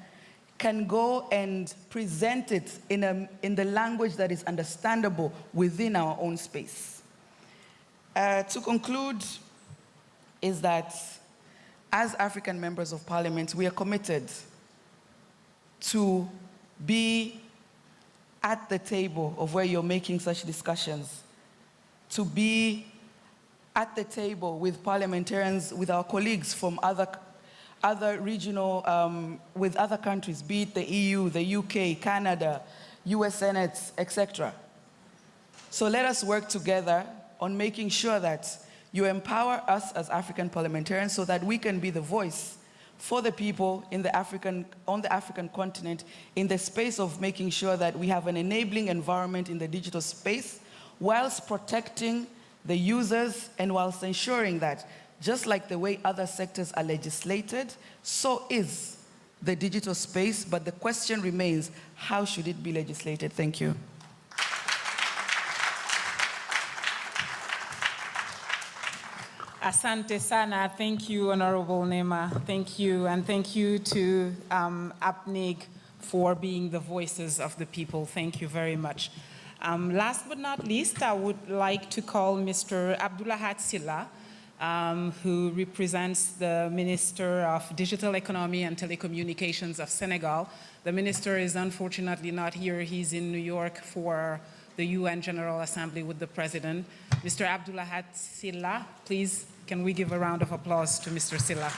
can go and present it in the language that is understandable within our own space. To conclude, is that as African members of parliament, we are committed to be at the table of where you're making such discussions, to be at the table with parliamentarians, with our colleagues from other regional, with other countries, be it the EU, the UK, Canada, US Senate, etc. So let us work together on making sure that you empower us as African parliamentarians so that we can be the voice for the people on the African continent in the space of making sure that we have an enabling environment in the digital space whilst protecting the users and whilst ensuring that just like the way other sectors are legislated, so is the digital space, but the question remains, how should it be legislated? Thank you. Asante sana. Thank you, Honorable Nema. Thank you, and thank you to APNIG for being the voices of the people. Thank you very much. Last but not least, I would like to call Mr. Abdoulahat Silla, who represents the Minister of Digital Economy and Telecommunications of Senegal. The minister is unfortunately not here. He's in New York for the UN General Assembly with the President. Mr. Abdoulahat Silla, please, can we give a round of applause to Mr. Silla?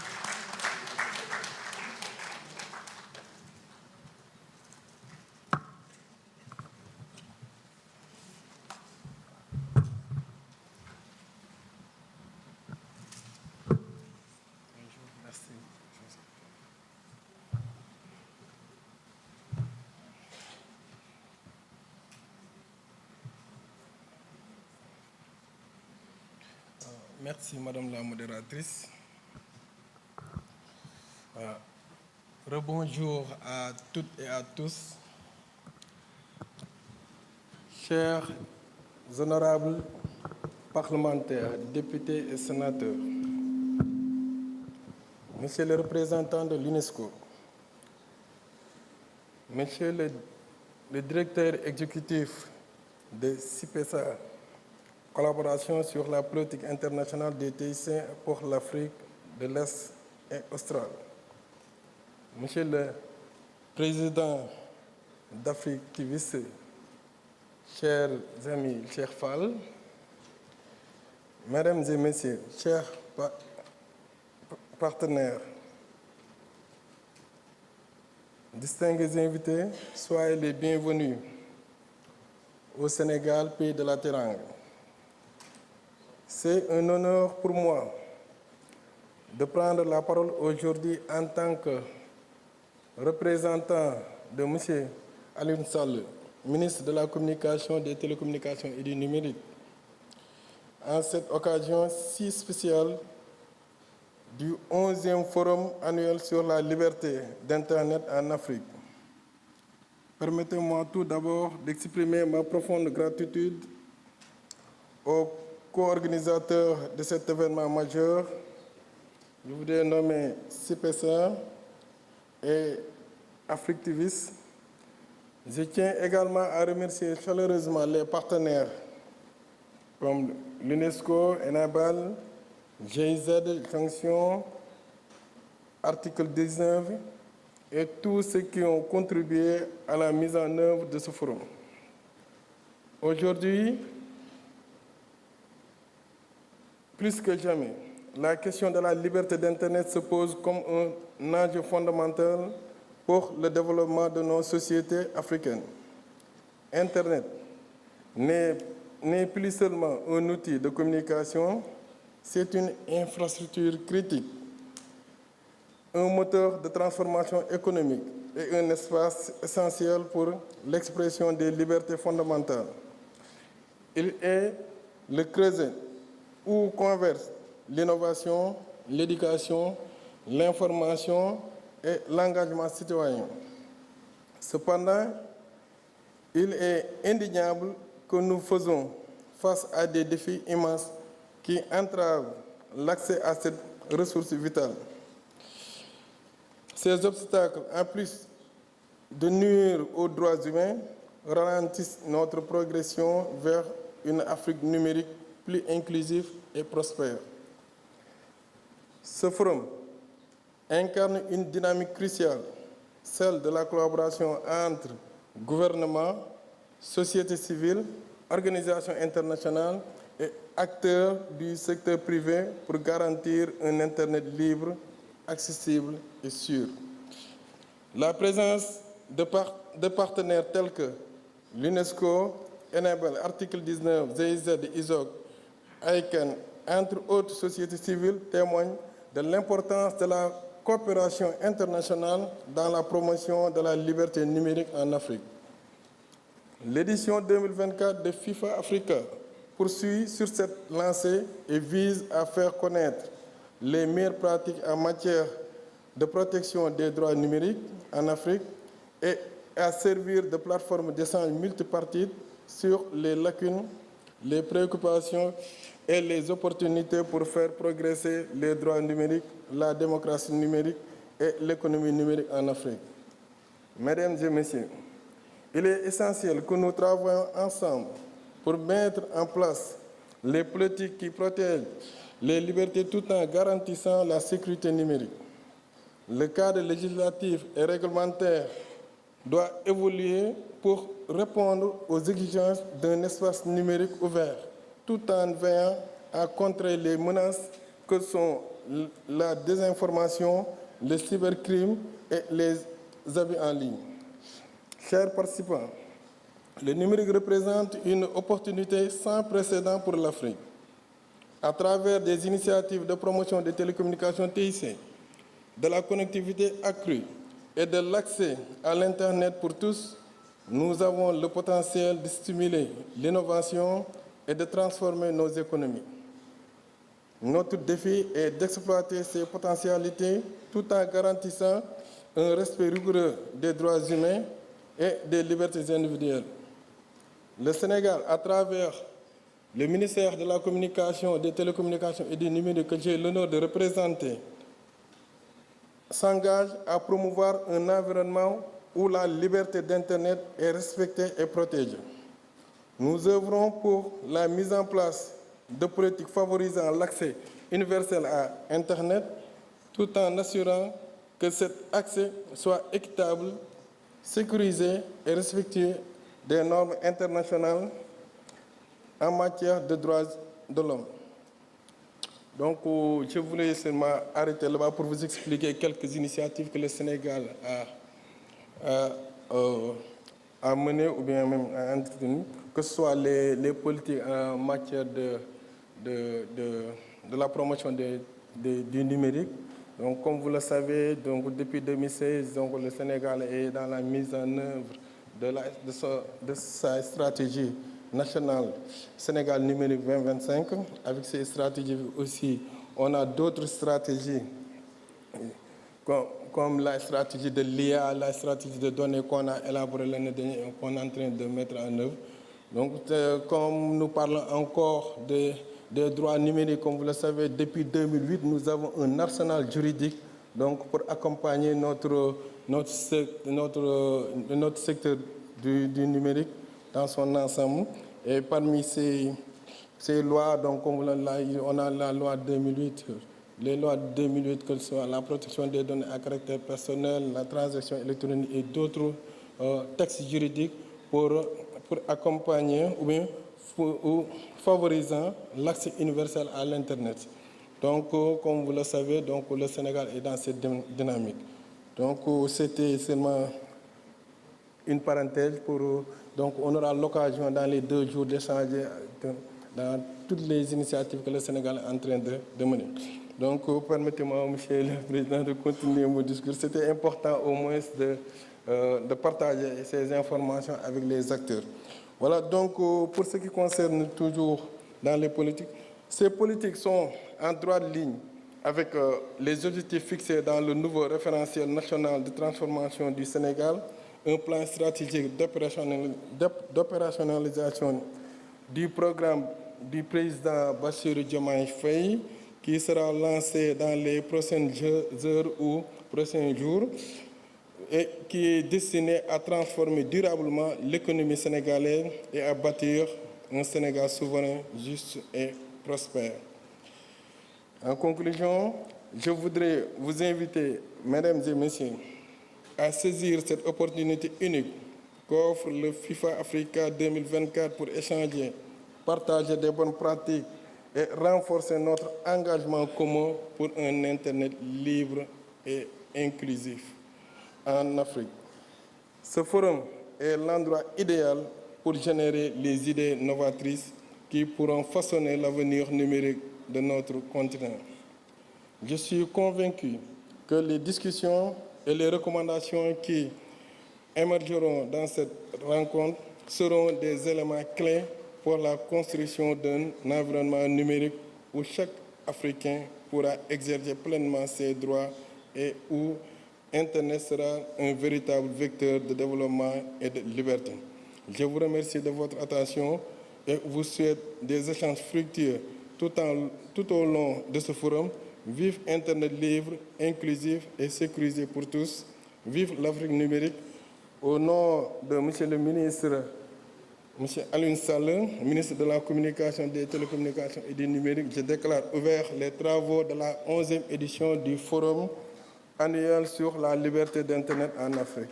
Merci, Madame la modératrice. Rebonjour à toutes et à tous. Chers honorables parlementaires, députés et sénateurs, Monsieur le représentant de l'UNESCO, Monsieur le directeur exécutif de CIPESA, collaboration sur la politique internationale des TIC pour l'Afrique de l'Est et australe. Monsieur le Président d'Afrique TV, chers amis, chers Fall, Mesdames et Messieurs, chers partenaires, distingués invités, soyez les bienvenus au Sénégal, pays de la Teranga. C'est un honneur pour moi de prendre la parole aujourd'hui en tant que représentant de M. Alioune Sall, ministre de la Communication, des Télécommunications et du Numérique, en cette occasion si spéciale du 11e Forum annuel sur la liberté d'Internet en Afrique. Permettez-moi tout d'abord d'exprimer ma profonde gratitude aux co-organisateurs de cet événement majeur. Je voudrais nommer CIPESA et Africtivis. Je tiens également à remercier chaleureusement les partenaires comme l'UNESCO, ENABAL, GIZ, Jonction, Article 19 et tous ceux qui ont contribué à la mise en œuvre de ce forum. Aujourd'hui, plus que jamais, la question de la liberté d'Internet se pose comme un enjeu fondamental pour le développement de nos sociétés africaines. Internet n'est plus seulement un outil de communication, c'est une infrastructure critique, un moteur de transformation économique et un espace essentiel pour l'expression des libertés fondamentales. Il est le creuset où convergent l'innovation, l'éducation, l'information et l'engagement citoyen. Cependant, il est indéniable que nous faisons face à des défis immenses qui entravent l'accès à cette ressource vitale. Ces obstacles, en plus de nuire aux droits humains, ralentissent notre progression vers une Afrique numérique plus inclusive et prospère. Ce forum incarne une dynamique cruciale, celle de la collaboration entre gouvernements, société civile, organisations internationales et acteurs du secteur privé pour garantir un Internet libre, accessible et sûr. La présence de partenaires tels que l'UNESCO, Enable, Article 19, GIZ, ISOC, ICANN, entre autres sociétés civiles, témoigne de l'importance de la coopération internationale dans la promotion de la liberté numérique en Afrique. L'édition 2024 de FIFA Africa poursuit sur cette lancée et vise à faire connaître les meilleures pratiques en matière de protection des droits numériques en Afrique et à servir de plateforme d'échange multipartite sur les lacunes, les préoccupations et les opportunités pour faire progresser les droits numériques, la démocratie numérique et l'économie numérique en Afrique. Mesdames et messieurs, il est essentiel que nous travaillions ensemble pour mettre en place les politiques qui protègent les libertés tout en garantissant la sécurité numérique. Le cadre législatif et réglementaire doit évoluer pour répondre aux exigences d'un espace numérique ouvert, tout en veillant à contrer les menaces que sont la désinformation, le cybercrime et les abus en ligne. Chers participants, le numérique représente une opportunité sans précédent pour l'Afrique. À travers des initiatives de promotion des télécommunications TIC, de la connectivité accrue et de l'accès à l'Internet pour tous, nous avons le potentiel de stimuler l'innovation et de transformer nos économies. Notre défi est d'exploiter ces potentialités tout en garantissant un respect rigoureux des droits humains et des libertés individuelles. Le Sénégal, à travers le ministère de la Communication, des Télécommunications et du Numérique que j'ai l'honneur de représenter, s'engage à promouvoir un environnement où la liberté d'Internet est respectée et protégée. Nous œuvrons pour la mise en place de politiques favorisant l'accès universel à Internet, tout en assurant que cet accès soit équitable, sécurisé et respectueux des normes internationales en matière de droits de l'homme. Donc, je voulais seulement arrêter là-bas pour vous expliquer quelques initiatives que le Sénégal a menées ou bien même a entretenues, que ce soit les politiques en matière de la promotion du numérique. Donc, comme vous le savez, donc, depuis 2016, donc, le Sénégal est dans la mise en œuvre de sa stratégie nationale Sénégal numérique 2025. Avec ces stratégies aussi, on a d'autres stratégies, comme la stratégie de l'IA, la stratégie de données qu'on a élaborée l'année dernière et qu'on est en train de mettre en œuvre. Donc, comme nous parlons encore des droits numériques, comme vous le savez, depuis 2008, nous avons un arsenal juridique donc, pour accompagner notre secteur du numérique dans son ensemble. Et parmi ces lois, donc, on a la loi 2008, les lois de 2008, que ce soit la protection des données à caractère personnel, la transaction électronique et d'autres textes juridiques pour accompagner ou bien favorisant l'accès universel à l'Internet. Donc, comme vous le savez, donc, le Sénégal est dans cette dynamique. Donc, c'était seulement une parenthèse donc, on aura l'occasion dans les 2 jours d'échanger dans toutes les initiatives que le Sénégal est en train de mener. Donc, permettez-moi, Monsieur le Président, de continuer mon discours. C'était important au moins de partager ces informations avec les acteurs. Voilà, donc, pour ce qui concerne toujours dans les politiques, ces politiques sont en droite ligne avec les objectifs fixés dans le nouveau référentiel national de transformation du Sénégal, un plan stratégique d'opérationnalisation du programme du président Bassirou Diomaye Faye, qui sera lancé dans les prochaines heures ou prochains jours, et qui est destiné à transformer durablement l'économie sénégalaise et à bâtir un Sénégal souverain, juste et prospère. En conclusion, je voudrais vous inviter, mesdames et messieurs, à saisir cette opportunité unique qu'offre le FIFA Africa 2024 pour échanger, partager des bonnes pratiques et renforcer notre engagement commun pour un Internet libre et inclusif en Afrique. Ce forum est l'endroit idéal pour générer les idées novatrices qui pourront façonner l'avenir numérique de notre continent. Je suis convaincu que les discussions et les recommandations qui émergeront dans cette rencontre seront des éléments clés pour la construction d'un environnement numérique où chaque Africain pourra exercer pleinement ses droits et où Internet sera un véritable vecteur de développement et de liberté. Je vous remercie de votre attention et vous souhaite des échanges fructueux tout au long de ce forum. Vive Internet libre, inclusif et sécurisé pour tous. Vive l'Afrique numérique. Au nom de Monsieur le ministre, M. Alioune Sall, ministre de la Communication, des Télécommunications et du Numérique, je déclare ouvert les travaux de la 11e édition du Forum annuel sur la liberté d'Internet en Afrique.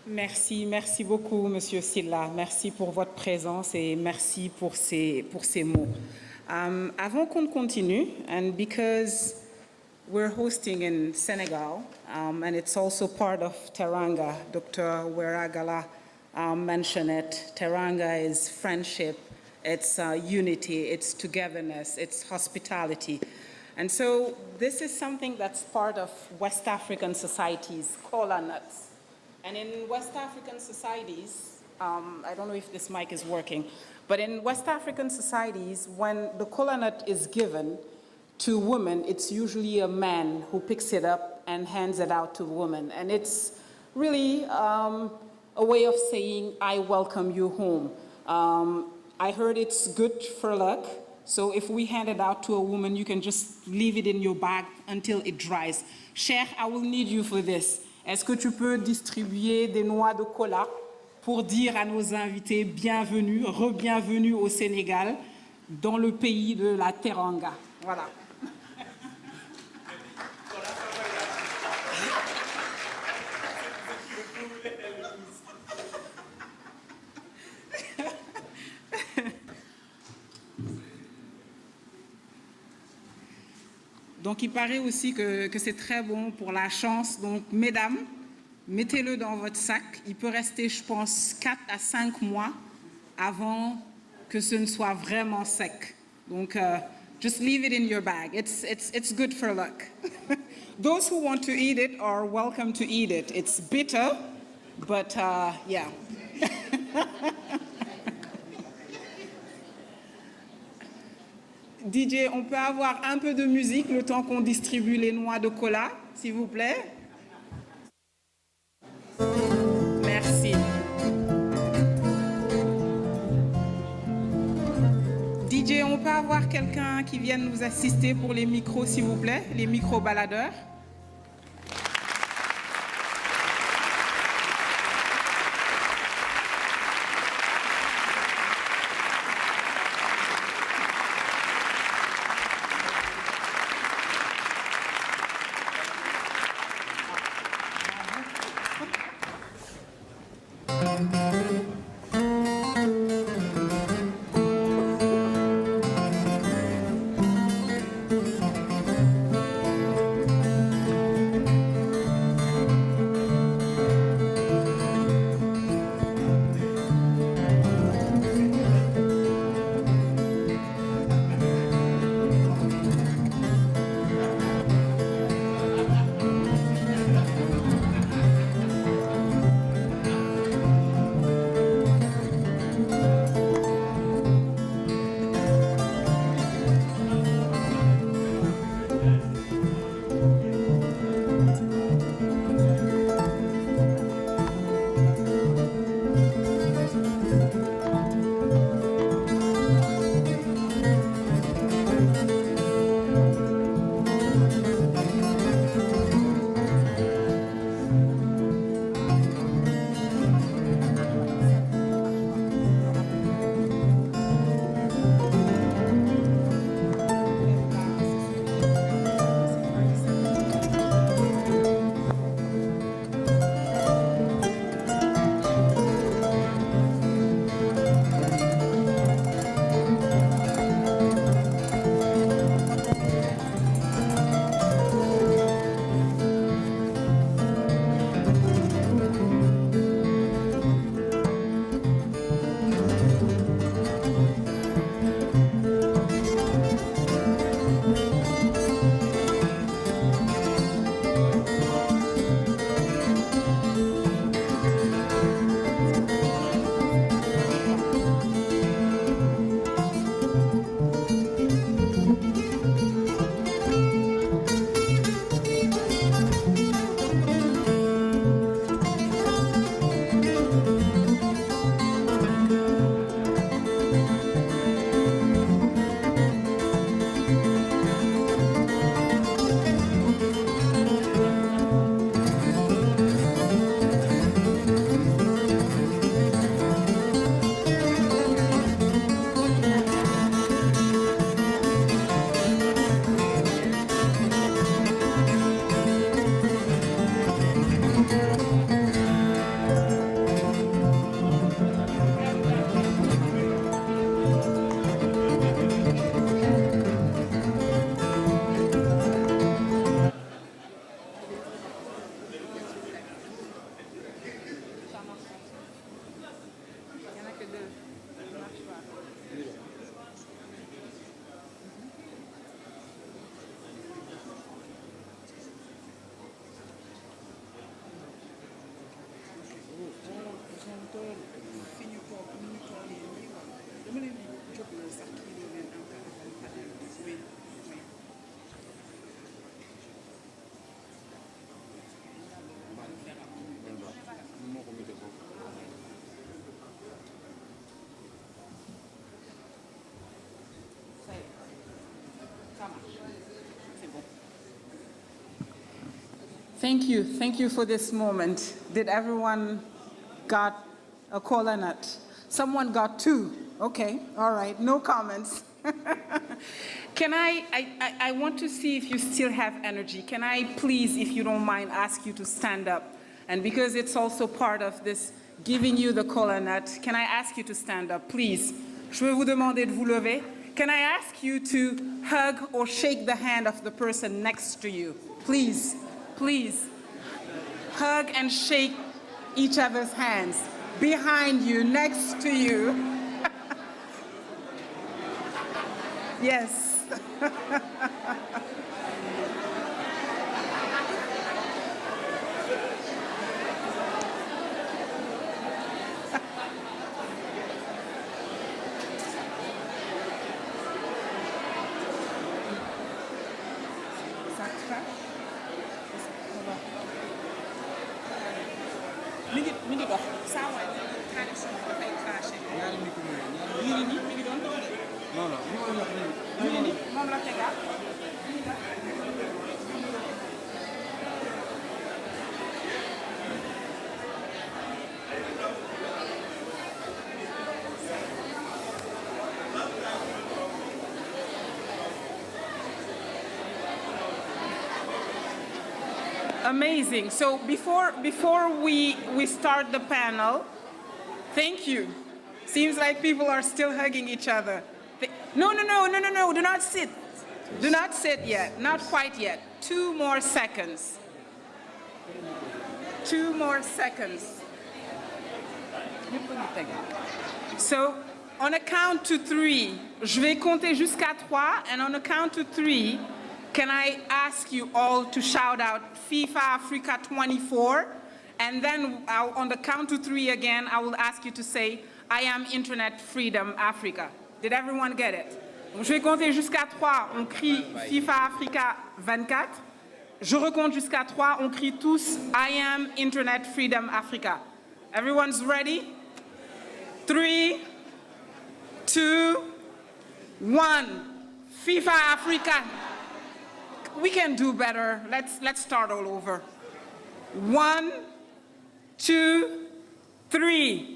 Merci. Merci beaucoup, Monsieur Silla. Merci pour votre présence et merci pour ces mots. Avant qu'on continue, and because we're hosting in Senegal, and it's also part of Teranga, Dr. Weragala mentioned it. Teranga is friendship, it's unity, it's togetherness, it's hospitality. And so this is something that's part of West African societies, kola nuts. And in West African societies, I don't know if this mic is working, but in West African societies, when the kola nut is given to women, it's usually a man who picks it up and hands it out to the woman. And it's really a way of saying, I welcome you home. I heard it's good for luck. So if we hand it out to a woman, you can just leave it in your bag until it dries. Cher, I will need you for this. Est-ce que tu peux distribuer des noix de cola pour dire à nos invités bienvenue, re-bienvenue au Sénégal, dans le pays de la Teranga. Voilà. Donc, il paraît aussi que c'est très bon pour la chance. Donc, mesdames, mettez-le dans votre sac. Il peut rester, je pense, 4 à 5 mois avant que ce ne soit vraiment sec. Donc, just leave it in your bag. It's good for luck. Those who want to eat it are welcome to eat it. It's bitter, but yeah. DJ, on peut avoir un peu de musique le temps qu'on distribue les noix de cola, s'il vous plaît. Merci. DJ, on peut avoir quelqu'un qui vienne nous assister pour les micros, s'il vous plaît, les micros baladeurs. Thank you. Thank you for this moment. Did everyone got a cola nut? Someone got two. Okay, all right, no comments. Can I want to see if you still have energy. Can I please, if you don't mind, ask you to stand up? And because it's also part of this giving you the cola nut, can I ask you to stand up, please? Je vais vous demander de vous lever. Can I ask you to hug or shake the hand of the person next to you? Please, please. Hug and shake each other's hands. Behind you, next to you. Yes. mi ngi dox saa waay traduction bi dafay craché. mi ngi doon dox de. non non moom la tegaat. Amazing. So before we start the panel, thank you. Seems like people are still hugging each other. No, do not sit. Do not sit yet, not quite yet. 2 more seconds. 2 more seconds. So on a count to 3, je vais compter jusqu'à 3, and on a count to 3, can I ask you all to shout out FIFA Africa 24? And then on the count to 3 again, I will ask you to say, I am Internet Freedom Africa. Did everyone get it? Donc, je vais compter jusqu'à 3, on crie FIFA Africa 24. Je recompte jusqu'à 3, on crie tous, I am Internet Freedom Africa. Everyone's ready? 3, 2, 1. FIFA Africa. We can do better. Let's start all over. 1, 2, 3.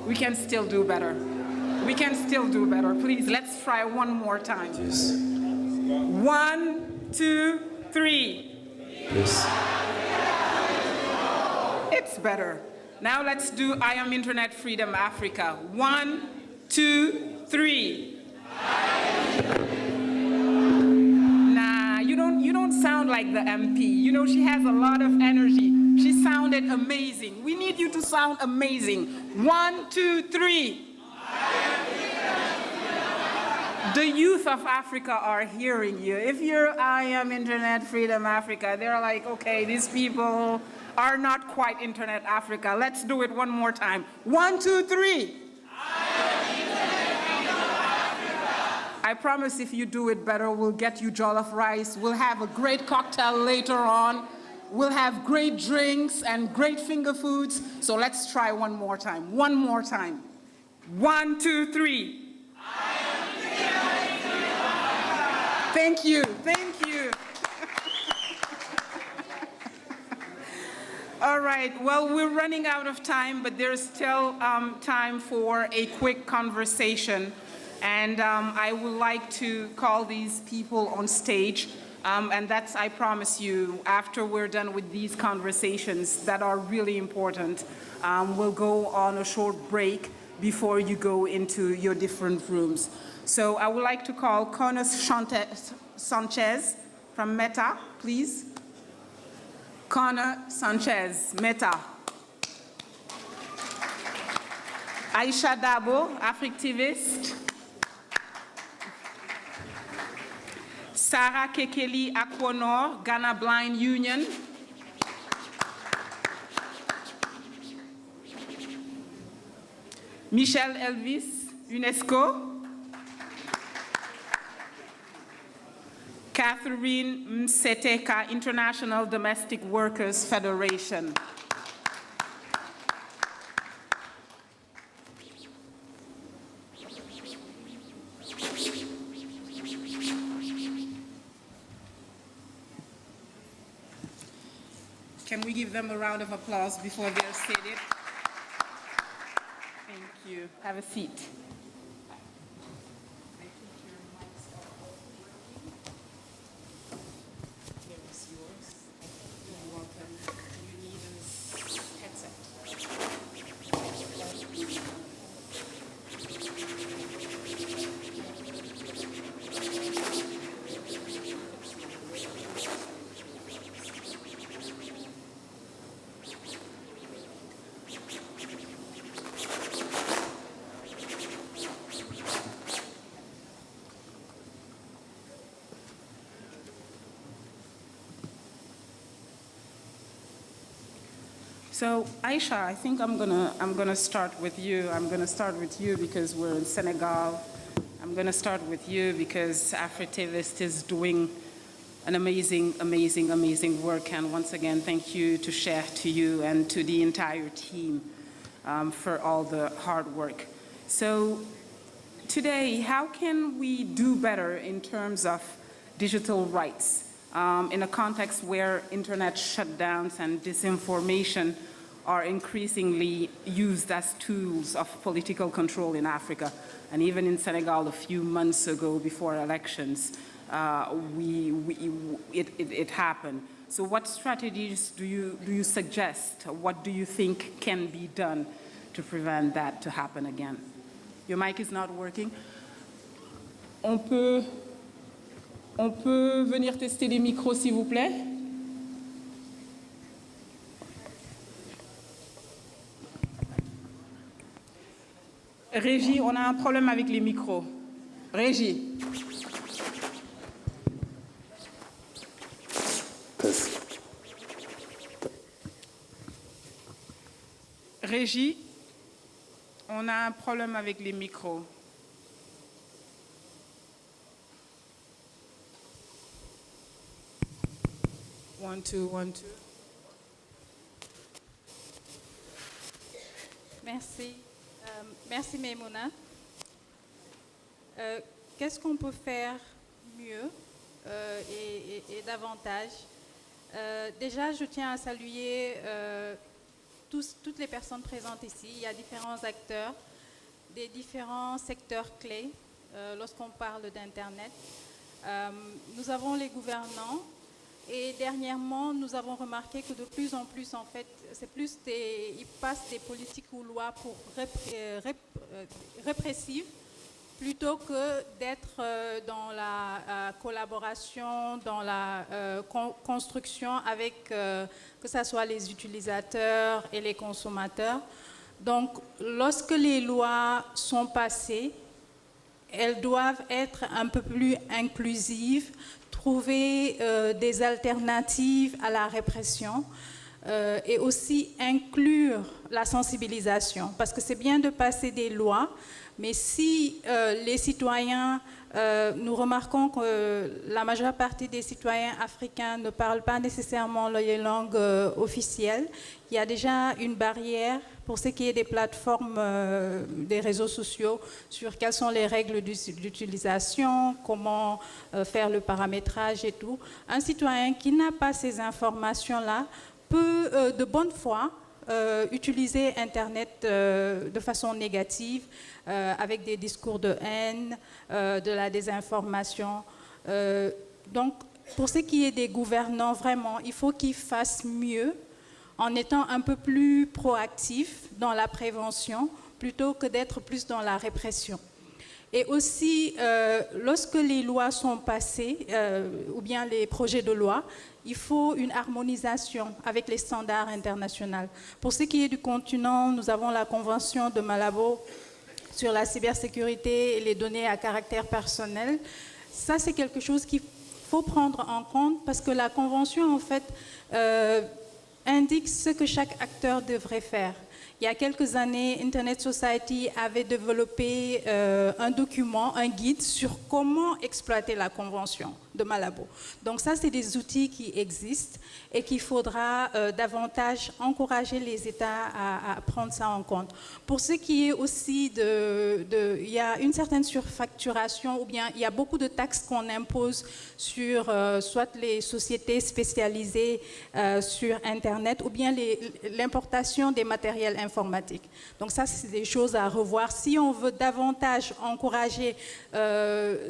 We can still do better. We can still do better. Please, let's try one more time. 1, 2, 3. Yes. It's better. Now let's do I am Internet Freedom Africa. 1, 2, 3. Nah, you don't sound like the MP. You know, she has a lot of energy. She sounded amazing. We need you to sound amazing. 1, 2, 3. The youth of Africa are hearing you. If you're I am Internet Freedom Africa, they're like, okay, these people are not quite Internet Africa. Let's do it one more time. 1, 2, 3. I promise if you do it better, we'll get you jollof rice. We'll have a great cocktail later on. We'll have great drinks and great finger foods. So let's try one more time. One more time. 1, 2, 3. Thank you. Thank you. All right. Well, we're running out of time, but there's still time for a quick conversation. And I would like to call these people on stage. And that's, I promise you, after we're done with these conversations that are really important, we'll go on a short break before you go into your different rooms. So I would like to call Connor Sanchez from Meta, please. Connor Sanchez, Meta. Aisha Dabo, Africtivist. Sarah Kekeli Akwono, Ghana Blind Union. Michel Elvis, UNESCO. Catherine Mseteka, International Domestic Workers Federation. Can we give them a round of applause before they're seated? Thank you. Have a seat. So Aisha, I think I'm gonna start with you. I'm gonna start with you because we're in Senegal. I'm gonna start with you because Africtivist is doing an amazing, amazing, amazing work. And once again, thank you to Cher, to you, and to the entire team for all the hard work. So today, how can we do better in terms of digital rights in a context where internet shutdowns and disinformation are increasingly used as tools of political control in Africa? And even in Senegal a few months ago, before elections, it happened. So what strategies do you suggest? What do you think can be done to prevent that to happen again? Your mic is not working. On peut venir tester les micros, s'il vous plaît? Régie, on a un problème avec les micros. Régie. Régie, on a un problème avec les micros. One, two, one, two. Merci. Merci Maimouna. Qu'est-ce qu'on peut faire mieux et davantage? Déjà, je tiens à saluer toutes les personnes présentes ici. Il y a différents acteurs, des différents secteurs clés lorsqu'on parle d'Internet. Nous avons les gouvernants et dernièrement, nous avons remarqué que de plus en plus, en fait, ils passent des politiques ou lois pour répressives plutôt que d'être dans la collaboration, dans la construction avec que ce soit les utilisateurs et les consommateurs. Donc, lorsque les lois sont passées, elles doivent être un peu plus inclusives, trouver des alternatives à la répression et aussi inclure la sensibilisation. Parce que c'est bien de passer des lois, mais si les citoyens, nous remarquons que la majeure partie des citoyens africains ne parlent pas nécessairement les langues officielles, il y a déjà une barrière pour ce qui est des plateformes, des réseaux sociaux, sur quelles sont les règles d'utilisation, comment faire le paramétrage et tout. Un citoyen qui n'a pas ces informations-là peut, de bonne foi, utiliser Internet de façon négative, avec des discours de haine, de la désinformation. Donc, pour ce qui est des gouvernants, vraiment, il faut qu'ils fassent mieux en étant un peu plus proactifs dans la prévention plutôt que d'être plus dans la répression. Et aussi, lorsque les lois sont passées, ou bien les projets de loi, il faut une harmonisation avec les standards internationaux. Pour ce qui est du continent, nous avons la Convention de Malabo sur la cybersécurité et les données à caractère personnel. Ça, c'est quelque chose qu'il faut prendre en compte parce que la Convention, en fait, indique ce que chaque acteur devrait faire. Il y a quelques années, Internet Society avait développé un document, un guide sur comment exploiter la Convention de Malabo. Donc ça, c'est des outils qui existent et qu'il faudra davantage encourager les États à prendre ça en compte. Pour ce qui est aussi il y a une certaine surfacturation ou bien il y a beaucoup de taxes qu'on impose sur soit les sociétés spécialisées sur Internet ou bien l'importation des matériels informatiques. Donc ça, c'est des choses à revoir. Si on veut davantage encourager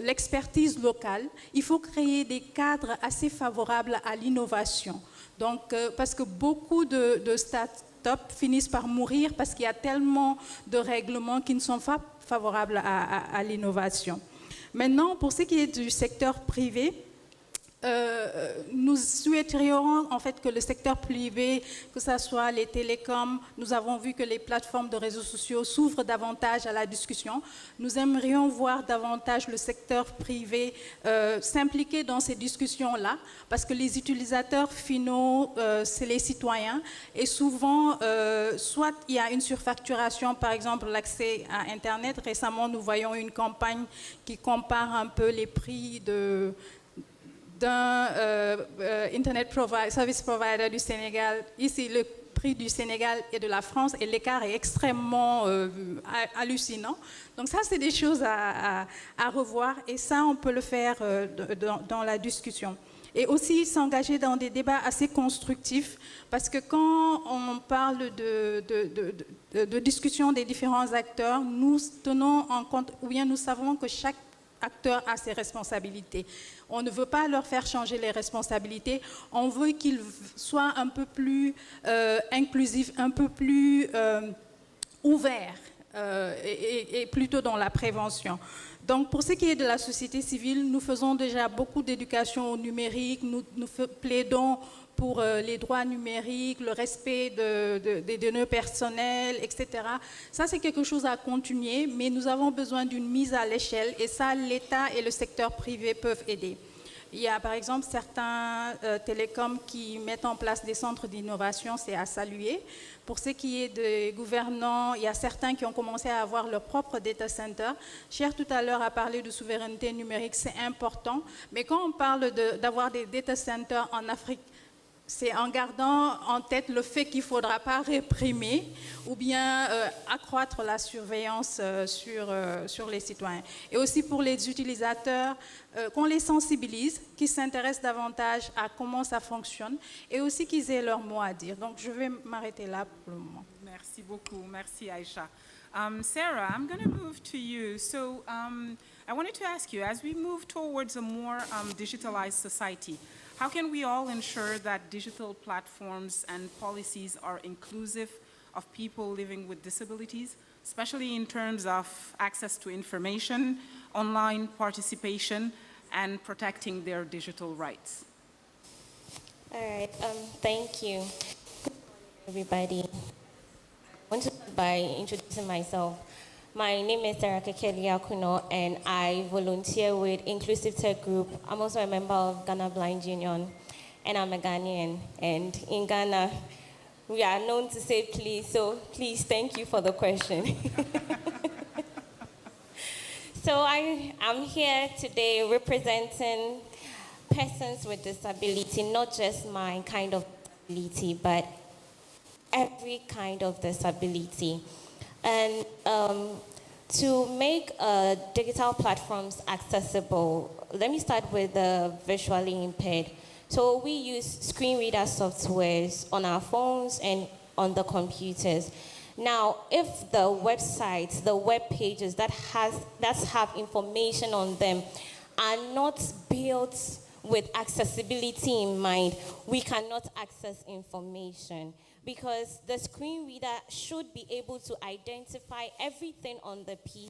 l'expertise locale, il faut créer des cadres assez favorables à l'innovation. Donc, parce que beaucoup de start-up finissent par mourir parce qu'il y a tellement de règlements qui ne sont pas favorables à l'innovation. Maintenant, pour ce qui est du secteur privé, nous souhaiterions en fait que le secteur privé, que ce soit les télécoms, nous avons vu que les plateformes de réseaux sociaux s'ouvrent davantage à la discussion. Nous aimerions voir davantage le secteur privé s'impliquer dans ces discussions-là, parce que les utilisateurs finaux, c'est les citoyens, et souvent, soit il y a une surfacturation, par exemple l'accès à Internet. Récemment, nous voyons une campagne qui compare un peu les prix d'un service provider du Sénégal. Ici, le prix du Sénégal et de la France, et l'écart est extrêmement hallucinant. Donc ça, c'est des choses à revoir, et ça, on peut le faire dans la discussion. Et aussi s'engager dans des débats assez constructifs, parce que quand on parle de discussion des différents acteurs, nous tenons en compte, ou bien nous savons que chaque acteur a ses responsabilités. On ne veut pas leur faire changer les responsabilités, on veut qu'ils soient un peu plus inclusifs, un peu plus ouverts, et plutôt dans la prévention. Donc, pour ce qui est de la société civile, nous faisons déjà beaucoup d'éducation au numérique, nous plaidons pour les droits numériques, le respect des données personnelles, etc. Ça, c'est quelque chose à continuer, mais nous avons besoin d'une mise à l'échelle, et ça, l'État et le secteur privé peuvent aider. Il y a par exemple certains télécoms qui mettent en place des centres d'innovation, c'est à saluer. Pour ce qui est des gouvernants, il y a certains qui ont commencé à avoir leur propre data center. Cher tout à l'heure a parlé de souveraineté numérique, c'est important. Mais quand on parle d'avoir des data centers en Afrique, c'est en gardant en tête le fait qu'il ne faudra pas réprimer ou bien accroître la surveillance sur les citoyens. Et aussi pour les utilisateurs, qu'on les sensibilise, qu'ils s'intéressent davantage à comment ça fonctionne, et aussi qu'ils aient leur mot à dire. Donc je vais m'arrêter là pour le moment. Merci beaucoup. Merci, Aisha. Sarah, I'm going to move to you. So I wanted to ask you, as we move towards a more digitalized society, how can we all ensure that digital platforms and policies are inclusive of people living with disabilities, especially in terms of access to information, online participation, and protecting their digital rights? All right, thank you. Good morning, everybody. I want to start by introducing myself. My name is Sarah Kekeli Akuno, and I volunteer with Inclusive Tech Group. I'm also a member of Ghana Blind Union, and I'm a Ghanaian. And in Ghana, we are known to say please, so please, thank you for the question. So I'm here today representing persons with disability, not just my kind of disability, but every kind of disability. And to make digital platforms accessible, let me start with the visually impaired. So we use screen reader softwares on our phones and on the computers. Now, if the websites, the web pages that have information on them are not built with accessibility in mind, we cannot access information, because the screen reader should be able to identify everything on the PC.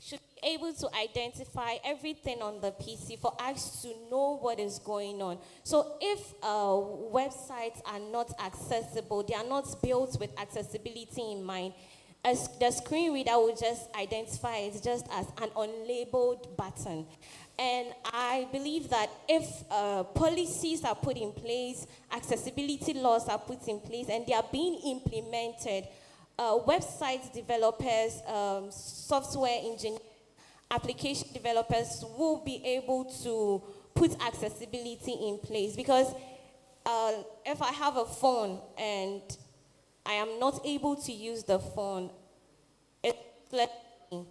Should be able to identify everything on the PC for us to know what is going on. So if websites are not accessible, they are not built with accessibility in mind, the screen reader will just identify it just as an unlabeled button. And I believe that if policies are put in place, accessibility laws are put in place, and they are being implemented, website developers, software engineers, application developers will be able to put accessibility in place. Because if I have a phone and I am not able to use the phone, it's left me,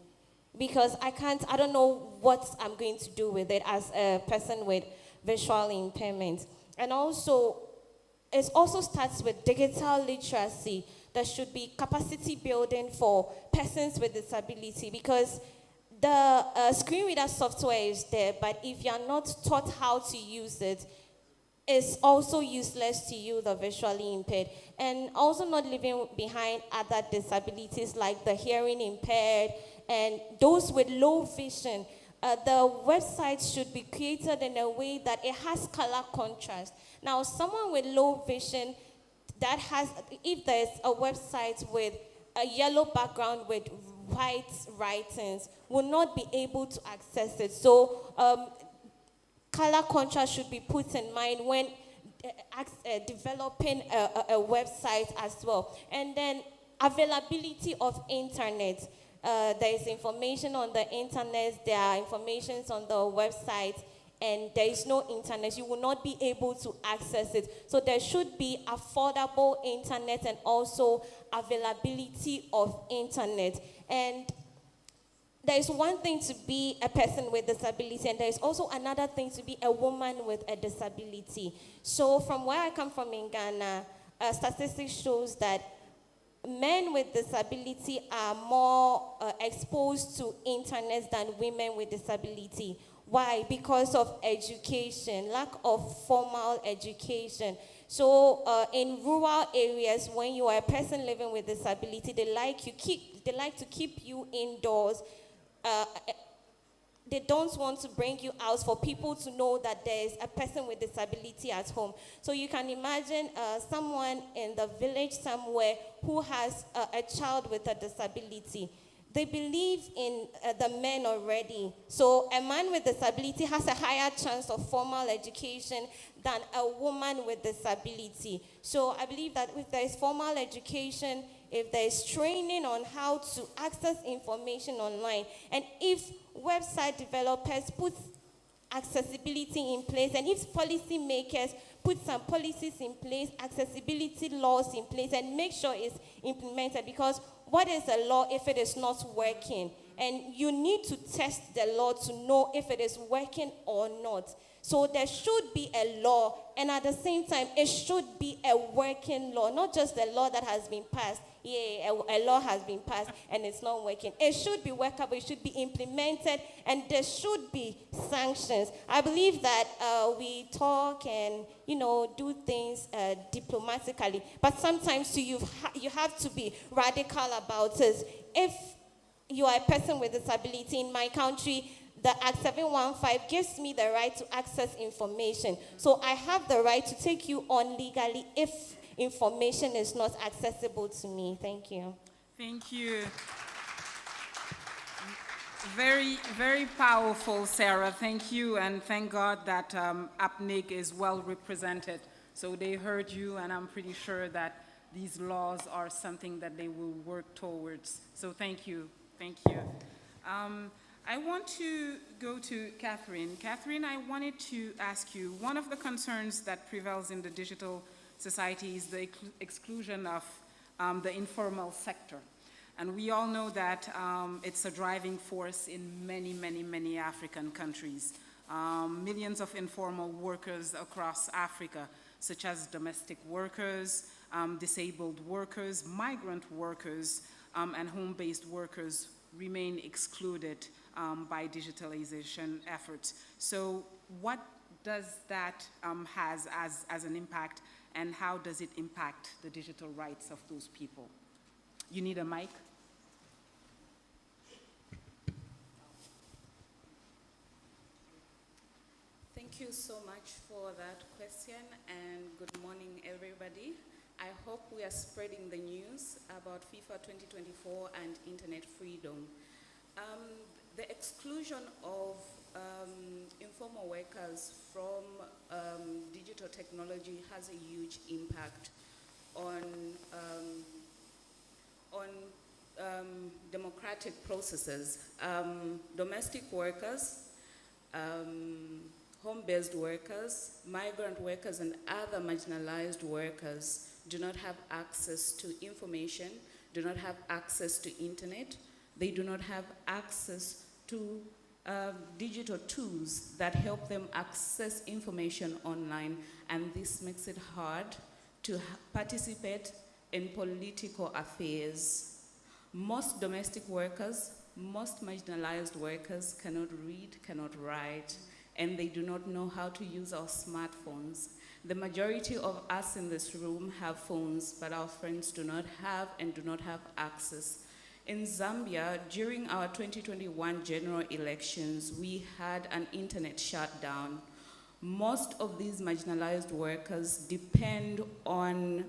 because I don't know what I'm going to do with it as a person with visual impairment. And also, it also starts with digital literacy. There should be capacity building for persons with disability, because the screen reader software is there, but if you're not taught how to use it, it's also useless to you, the visually impaired. And also not leaving behind other disabilities like the hearing impaired and those with low vision. The website should be created in a way that it has color contrast. Now, someone with low vision, that has, if there's a website with a yellow background with white writings, will not be able to access it. So color contrast should be put in mind when developing a website as well. And then availability of internet. there is information on the internet, there are informations on the website, and there is no internet, you will not be able to access it. So there should be affordable internet and also availability of internet. And there is one thing to be a person with disability, and there is also another thing to be a woman with a disability. So from where I come from in Ghana, statistics shows that men with disability are more exposed to internet than women with disability. Why? Because of education, lack of formal education. So in rural areas, when you are a person living with disability, they like to keep you indoors. They don't want to bring you out for people to know that there is a person with disability at home. So you can imagine someone in the village somewhere who has a child with a disability. They believe in the men already. So a man with disability has a higher chance of formal education than a woman with disability. So I believe that if there is formal education, if there is training on how to access information online, and if website developers put accessibility in place, and if policymakers put some policies in place, accessibility laws in place, and make sure it's implemented, because what is a law if it is not working? And you need to test the law to know if it is working or not. So there should be a law, and at the same time, it should be a working law, not just a law that has been passed. Yeah, a law has been passed and it's not working. It should be workable, it should be implemented, and there should be sanctions. I believe that we talk and, do things diplomatically, but sometimes too, you have to be radical about it. If you are a person with disability in my country, the Act 715 gives me the right to access information. So I have the right to take you on legally if information is not accessible to me. Thank you. Thank you. Very, very powerful, Sarah. Thank you, and thank God that APNIC is well represented. So they heard you, and I'm pretty sure that these laws are something that they will work towards. So thank you. Thank you. I want to go to Catherine. Catherine, I wanted to ask you, one of the concerns that prevails in the digital society is the exclusion of the informal sector. And we all know that it's a driving force in many, many, many African countries. Millions of informal workers across Africa, such as domestic workers, disabled workers, migrant workers, and home-based workers remain excluded by digitalization efforts. So what does that has as an impact, and how does it impact the digital rights of those people? You need a mic? Thank you so much for that question, and good morning, everybody. I hope we are spreading the news about FIFA 2024 and internet freedom. The exclusion of informal workers from digital technology has a huge impact on democratic processes. Domestic workers, home-based workers, migrant workers, and other marginalized workers do not have access to information, do not have access to internet. They do not have access to digital tools that help them access information online, and this makes it hard to participate in political affairs. Most domestic workers, most marginalized workers cannot read, cannot write, and they do not know how to use our smartphones. The majority of us in this room have phones, but our friends do not have and do not have access. In Zambia, during our 2021 general elections, we had an internet shutdown. Most of these marginalized workers depend on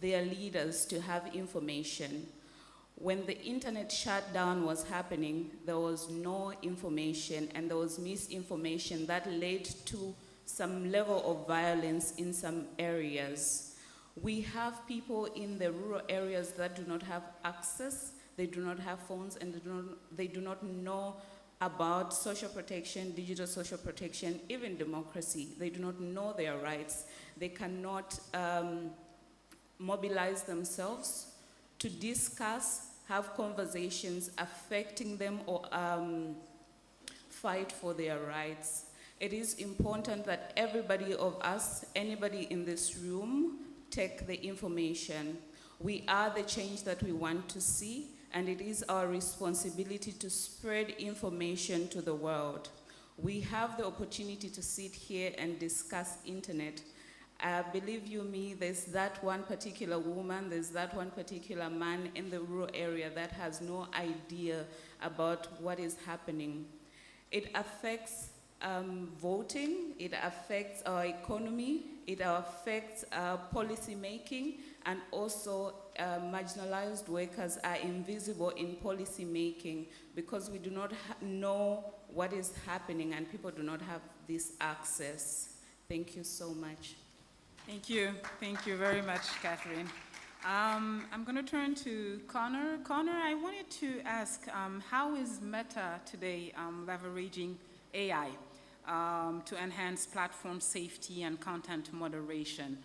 their leaders to have information. When the internet shutdown was happening, there was no information, and there was misinformation that led to some level of violence in some areas. We have people in the rural areas that do not have access. they do not have phones, and they do not know about social protection, digital social protection, even democracy. They do not know their rights. They cannot mobilize themselves to discuss, have conversations affecting them, or fight for their rights. It is important that everybody of us, anybody in this room, take the information. We are the change that we want to see, and it is our responsibility to spread information to the world. We have the opportunity to sit here and discuss internet. Believe you me, there's that one particular woman, there's that one particular man in the rural area that has no idea about what is happening. It affects voting, it affects our economy, it affects policy making, and also marginalized workers are invisible in policy making because we do not know what is happening and people do not have this access. Thank you so much. Thank you. Thank you very much, Catherine. I'm going to turn to Connor. Connor, I wanted to ask, how is Meta today leveraging AI to enhance platform safety and content moderation?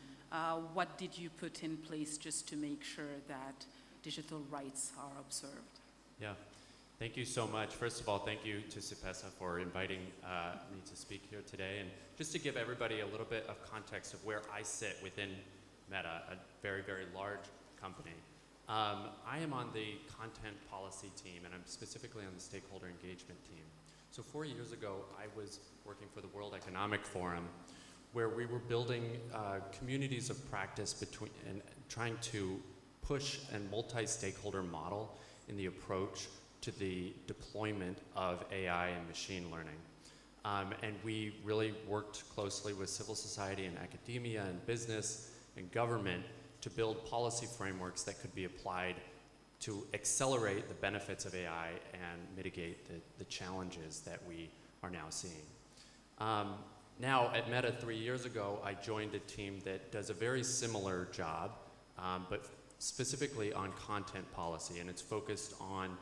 What did you put in place just to make sure that digital rights are observed? Yeah, thank you so much. First of all, thank you to CIPESA for inviting me to speak here today. And just to give everybody a little bit of context of where I sit within Meta, a very, very large company. I am on the content policy team, and I'm specifically on the stakeholder engagement team. So 4 years ago, I was working for the World Economic Forum, where we were building communities of practice between and trying to push a multi-stakeholder model in the approach to the deployment of AI and machine learning. And we really worked closely with civil society and academia and business and government to build policy frameworks that could be applied to accelerate the benefits of AI and mitigate the challenges that we are now seeing. Now at Meta 3 years ago, I joined a team that does a very similar job, but specifically on content policy, and it's focused on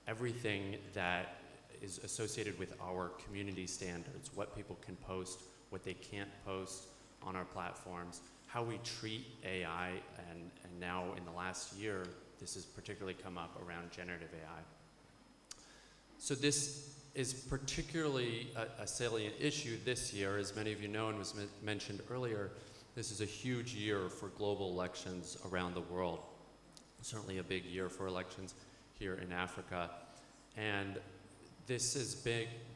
everything that is associated with our community standards, what people can post, what they can't post on our platforms, how we treat AI, and now in the last year, this has particularly come up around generative AI. So this is particularly a salient issue this year. As many of you know and was mentioned earlier, this is a huge year for global elections around the world. Certainly a big year for elections here in Africa. And this has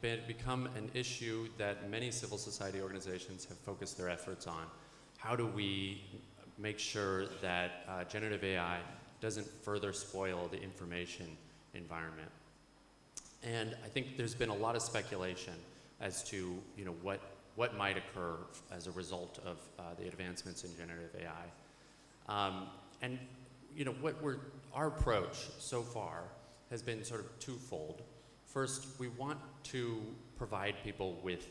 become an issue that many civil society organizations have focused their efforts on. How do we make sure that generative AI doesn't further spoil the information environment? And I think there's been a lot of speculation as to what might occur as a result of the advancements in generative AI. And our approach so far has been sort of twofold. First, we want to provide people with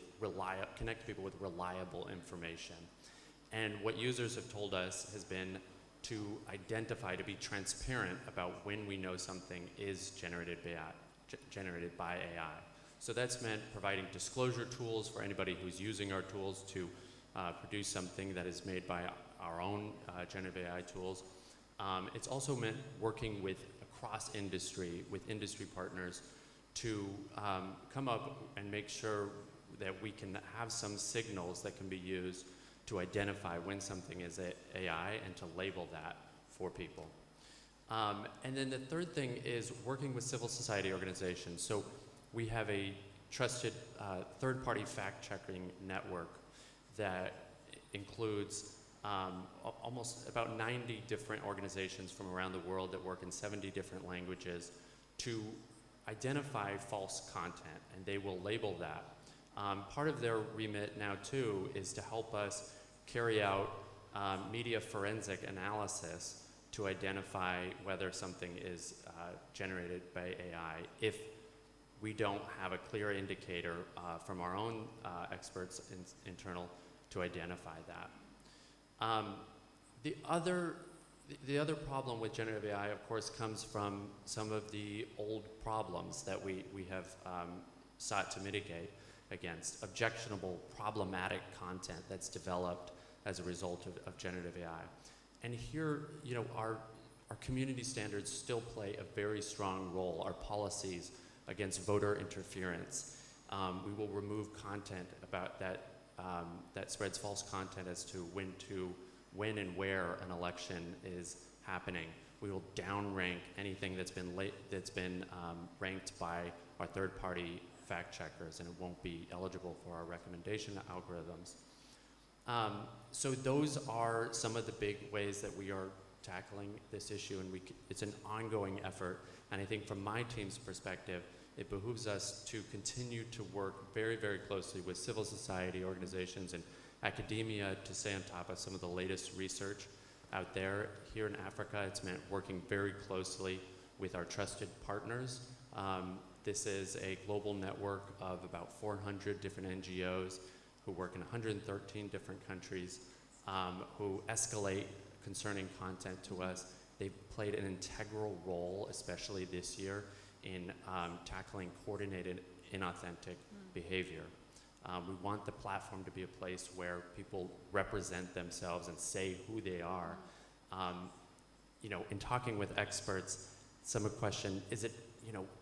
connect people with reliable information. And what users have told us has been to identify, to be transparent about when we know something is generated by AI. So that's meant providing disclosure tools for anybody who's using our tools to produce something that is made by our own generative AI tools. It's also meant working across industry, with industry partners, to come up and make sure that we can have some signals that can be used to identify when something is AI and to label that for people. And then the third thing is working with civil society organizations. So we have a trusted third-party fact-checking network that includes almost about 90 different organizations from around the world that work in 70 different languages to identify false content, and they will label that. Part of their remit now, too, is to help us carry out media forensic analysis to identify whether something is generated by AI if we don't have a clear indicator from our own experts internal to identify that. The other The other problem with generative AI, of course, comes from some of the old problems that we have sought to mitigate against. Objectionable, problematic content that's developed as a result of generative AI. And here, our community standards still play a very strong role. Our policies against voter interference. We will remove content about that spreads false content as to when and where an election is happening. We will downrank anything that's been ranked by our third-party fact checkers, and it won't be eligible for our recommendation algorithms. So those are some of the big ways that we are tackling this issue, and it's an ongoing effort. And I think from my team's perspective, it behooves us to continue to work very, very closely with civil society organizations and academia to stay on top of some of the latest research out there. Here in Africa, it's meant working very closely with our trusted partners. This is a global network of about 400 different NGOs who work in 113 different countries, who escalate concerning content to us. They've played an integral role, especially this year, in tackling coordinated inauthentic behavior. We want the platform to be a place where people represent themselves and say who they are. In talking with experts, some have questioned, is it,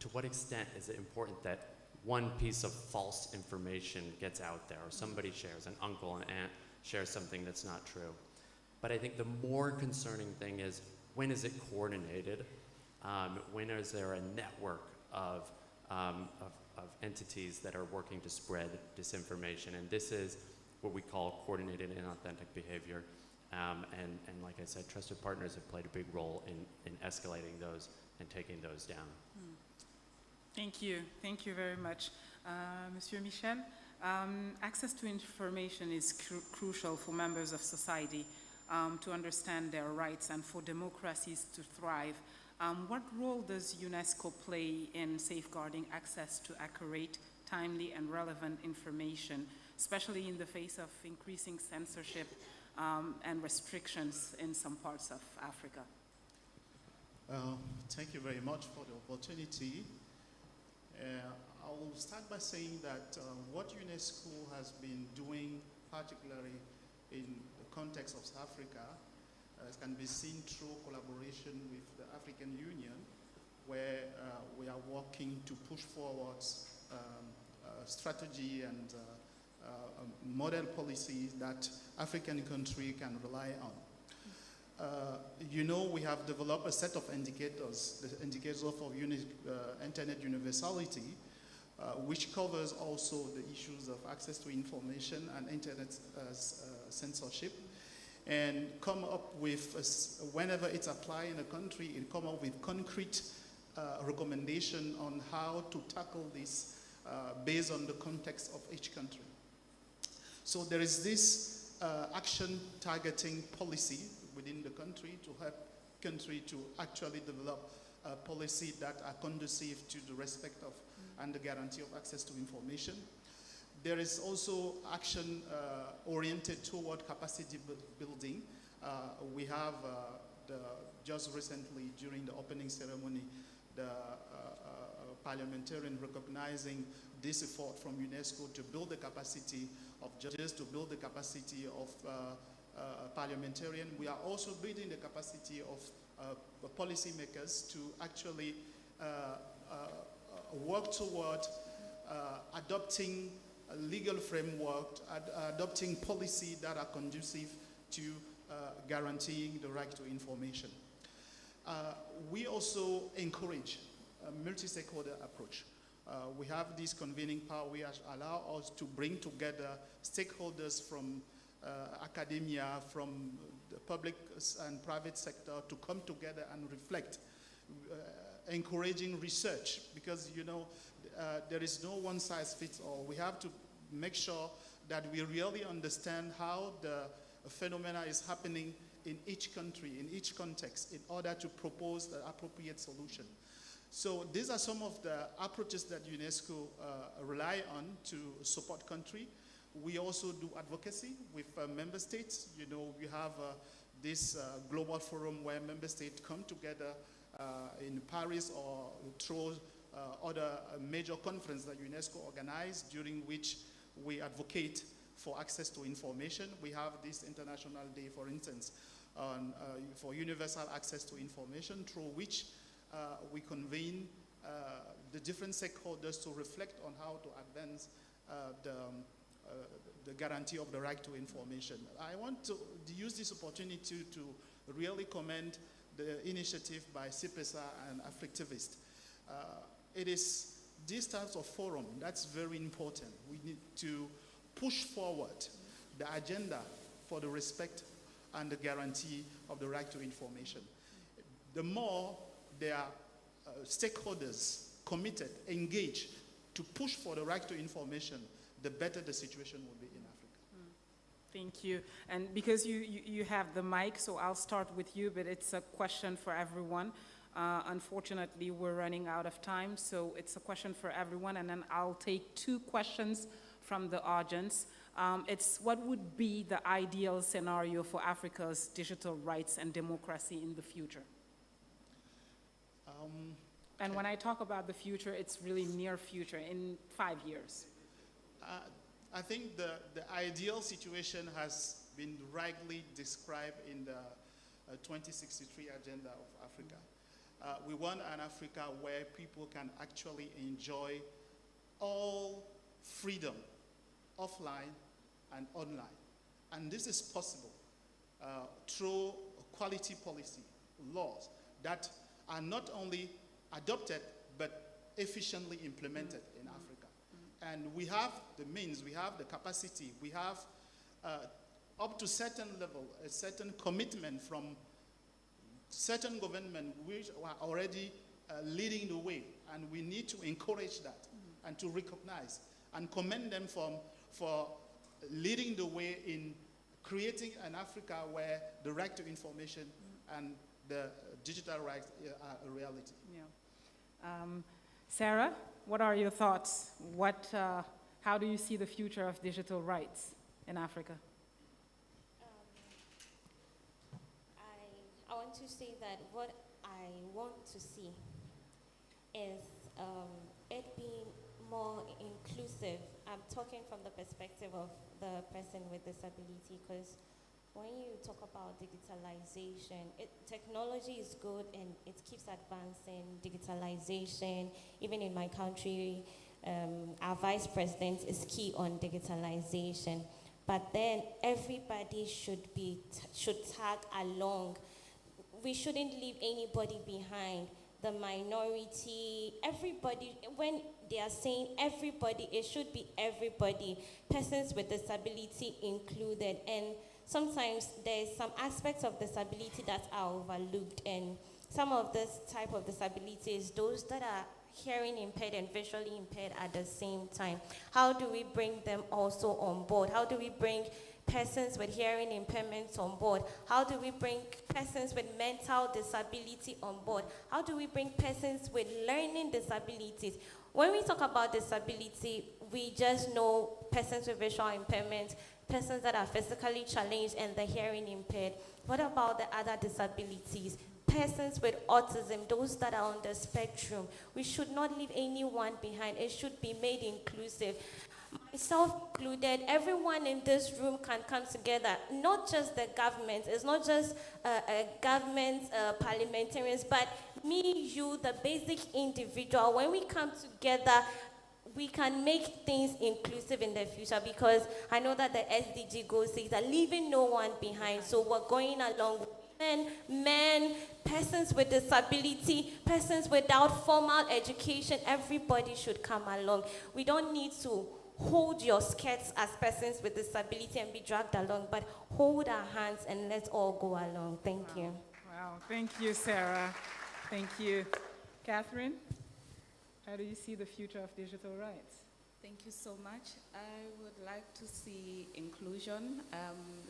to what extent is it important that one piece of false information gets out there, or somebody shares, an uncle, an aunt shares something that's not true? But I think the more concerning thing is, when is it coordinated? When is there a network of entities that are working to spread disinformation? And this is what we call coordinated inauthentic behavior. And like I said, trusted partners have played a big role in escalating those and taking those down. Thank you very much. Monsieur Michel, access to information is crucial for members of society to understand their rights and for democracies to thrive. What role does UNESCO play in safeguarding access to accurate, timely, and relevant information, especially in the face of increasing censorship and restrictions in some parts of Africa? Thank you very much for the opportunity. I will start by saying that what UNESCO has been doing, particularly in the context of Africa, can be seen through collaboration with the African Union, where we are working to push forward strategy and model policies that African countries can rely on. We have developed a set of indicators, the indicators of internet universality, which covers also the issues of access to information and internet censorship, and come up with, whenever it's applied in a country, it come up with concrete recommendation on how to tackle this based on the context of each country. So there is this action targeting policy within the country to help country to actually develop a policy that are conducive to the respect of and the guarantee of access to information. There is also action oriented toward capacity building. We have just recently during the opening ceremony, the parliamentarian recognizing this effort from UNESCO to build the capacity of judges, to build the capacity of parliamentarians. We are also building the capacity of policymakers to actually work toward adopting a legal framework, adopting policy that are conducive to guaranteeing the right to information. We also encourage a multi-stakeholder approach. We have this convening power which allow us to bring together stakeholders from academia, from the public and private sector to come together and reflect, encouraging research, because there is no one size fits all. We have to make sure that we really understand how the phenomena is happening in each country, in each context, in order to propose the appropriate solution. So these are some of the approaches that UNESCO rely on to support country. We also do advocacy with member states. We have this global forum where member states come together in Paris or through other major conferences that UNESCO organized, during which we advocate for access to information. We have this International Day, for instance, for universal access to information, through which we convene the different stakeholders to reflect on how to advance the guarantee of the right to information. I want to use this opportunity to really commend the initiative by CIPESA and Africtivists. It is these types of forum that's very important. We need to push forward the agenda for the respect and the guarantee of the right to information. The more there are stakeholders committed, engaged to push for the right to information, the better the situation will be in Africa. Thank you. And because you have the mic, so I'll start with you, but it's a question for everyone. Unfortunately, we're running out of time, so it's a question for everyone, and then I'll take 2 questions from the audience. It's what would be the ideal scenario for Africa's digital rights and democracy in the future? And when I talk about the future, it's really near future, in 5 years. I think the ideal situation has been rightly described in the 2063 Agenda of Africa. We want an Africa where people can actually enjoy all freedom, offline and online. And this is possible through quality policy, laws that are not only adopted, but efficiently implemented in Africa. And we have the means, we have the capacity, we have up to certain level, a certain commitment from certain government which are already leading the way, and we need to encourage that and to recognize and commend them for leading the way in creating an Africa where the right to information and the digital rights are a reality. Yeah. Sarah, what are your thoughts? How do you see the future of digital rights in Africa? I want to say that what I want to see is it being more inclusive. I'm talking from the perspective of the person with disability, because when you talk about digitalization, technology is good and it keeps advancing. Digitalization, even in my country, our vice president is key on digitalization. But then everybody should tag along. We shouldn't leave anybody behind. The minority, everybody, when they are saying everybody, it should be everybody, persons with disability included. And sometimes there's some aspects of disability that are overlooked, and some of this type of disability is those that are hearing impaired and visually impaired at the same time. How do we bring them also on board? How do we bring persons with hearing impairments on board? How do we bring persons with mental disability on board? How do we bring persons with learning disabilities? When we talk about disability, we just know persons with visual impairment, persons that are physically challenged, and the hearing impaired. What about the other disabilities? Persons with autism, those that are on the spectrum. We should not leave anyone behind. It should be made inclusive. Myself included, everyone in this room can come together, not just the government, it's not just government parliamentarians, but me, you, the basic individual. When we come together, we can make things inclusive in the future, because I know that the SDG goal says that leaving no one behind, so we're going along with men, persons with disability, persons without formal education. Everybody should come along. We don't need to hold your skirts as persons with disability and be dragged along, but hold our hands and let's all go along. Thank you. Wow, thank you, Sarah. Thank you. Catherine, how do you see the future of digital rights? Thank you so much. I would like to see inclusion,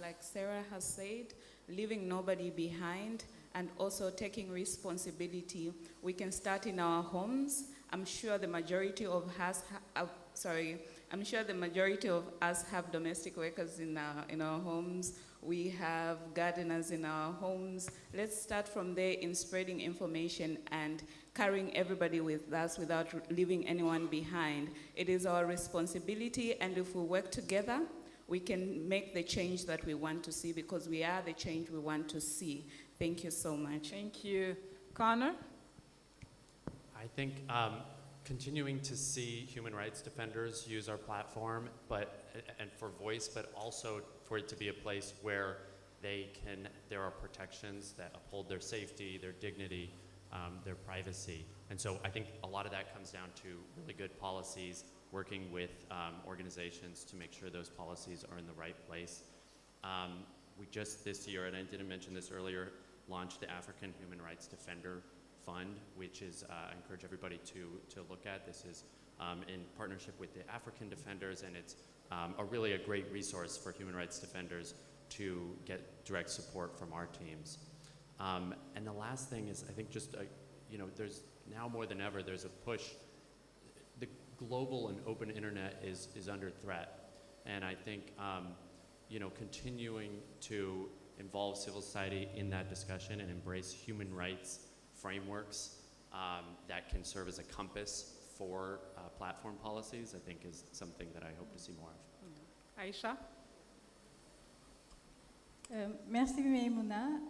like Sarah has said, leaving nobody behind, and also taking responsibility. We can start in our homes. I'm sure the majority of us, I'm sure the majority of us have domestic workers in our homes. We have gardeners in our homes. Let's start from there in spreading information and carrying everybody with us without leaving anyone behind. It is our responsibility, and if we work together, we can make the change that we want to see, because we are the change we want to see. Thank you so much. Thank you. Connor? I think continuing to see human rights defenders use our platform, and for voice, but also for it to be a place where there are protections that uphold their safety, their dignity, their privacy. And so I think a lot of that comes down to really good policies, working with organizations to make sure those policies are in the right place. We just this year, and I didn't mention this earlier, launched the African Human Rights Defender Fund, which is, I encourage everybody to look at. This is in partnership with the African defenders, and it's really a great resource for human rights defenders to get direct support from our teams. And the last thing is, I think just, there's now more than ever, there's a push. The global and open internet is under threat. And I think, continuing to involve civil society in that discussion and embrace human rights frameworks that can serve as a compass for platform policies, I think is something that I hope to see more of. Aisha? Merci Maïmouna.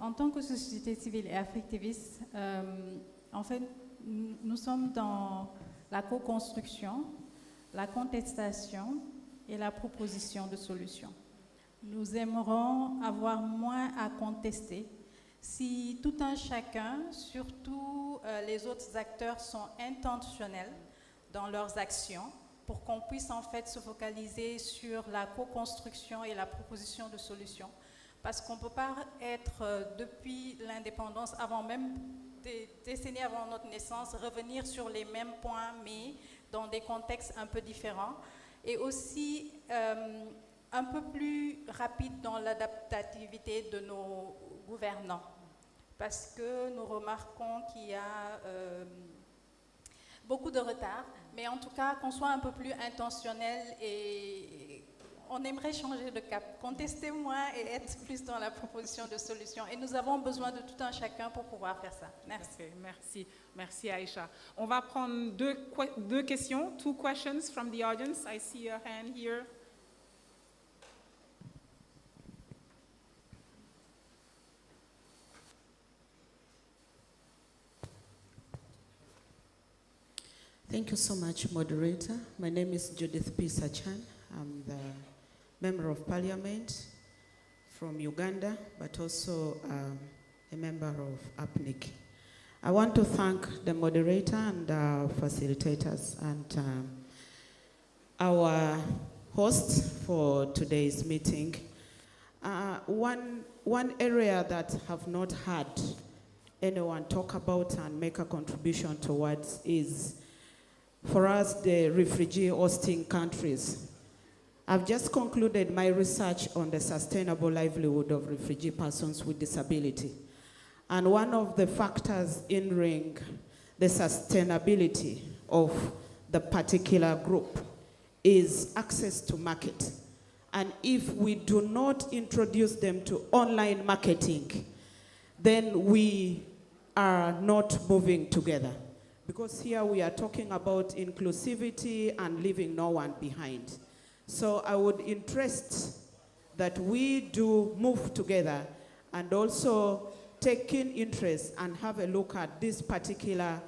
En tant que société civile et activiste, en fait, nous sommes dans la co-construction, la contestation et la proposition de solutions. Nous aimerons avoir moins à contester si tout un chacun, surtout les autres acteurs, sont intentionnels dans leurs actions, pour qu'on puisse en fait se focaliser sur la co-construction et la proposition de solutions. Parce qu'on ne peut pas être, depuis l'indépendance, avant même des décennies avant notre naissance, revenir sur les mêmes points, mais dans des contextes un peu différents. Et aussi un peu plus rapide dans l'adaptativité de nos gouvernants. Parce que nous remarquons qu'il y a beaucoup de retard, mais en tout cas qu'on soit un peu plus intentionnel, et on aimerait changer de cap, contester moins et être plus dans la proposition de solutions. Et nous avons besoin de tout un chacun pour pouvoir faire ça. Merci. Okay, merci. Merci Aisha. On va prendre deux questions, two questions from the audience. I see a hand here. Thank you so much, moderator. My name is Judith P. Sachan. I'm the Member of Parliament from Uganda, but also a member of APNIC. I want to thank the moderator and our facilitators and our hosts for today's meeting. One area that have not had anyone talk about and make a contribution towards is, for us, the refugee hosting countries. I've just concluded my research on the sustainable livelihood of refugee persons with disability. And one of the factors hindering the sustainability of the particular group is access to market. And if we do not introduce them to online marketing, then we are not moving together. Because here we are talking about inclusivity and leaving no one behind. So I would interest that we do move together and also take in interest and have a look at these particular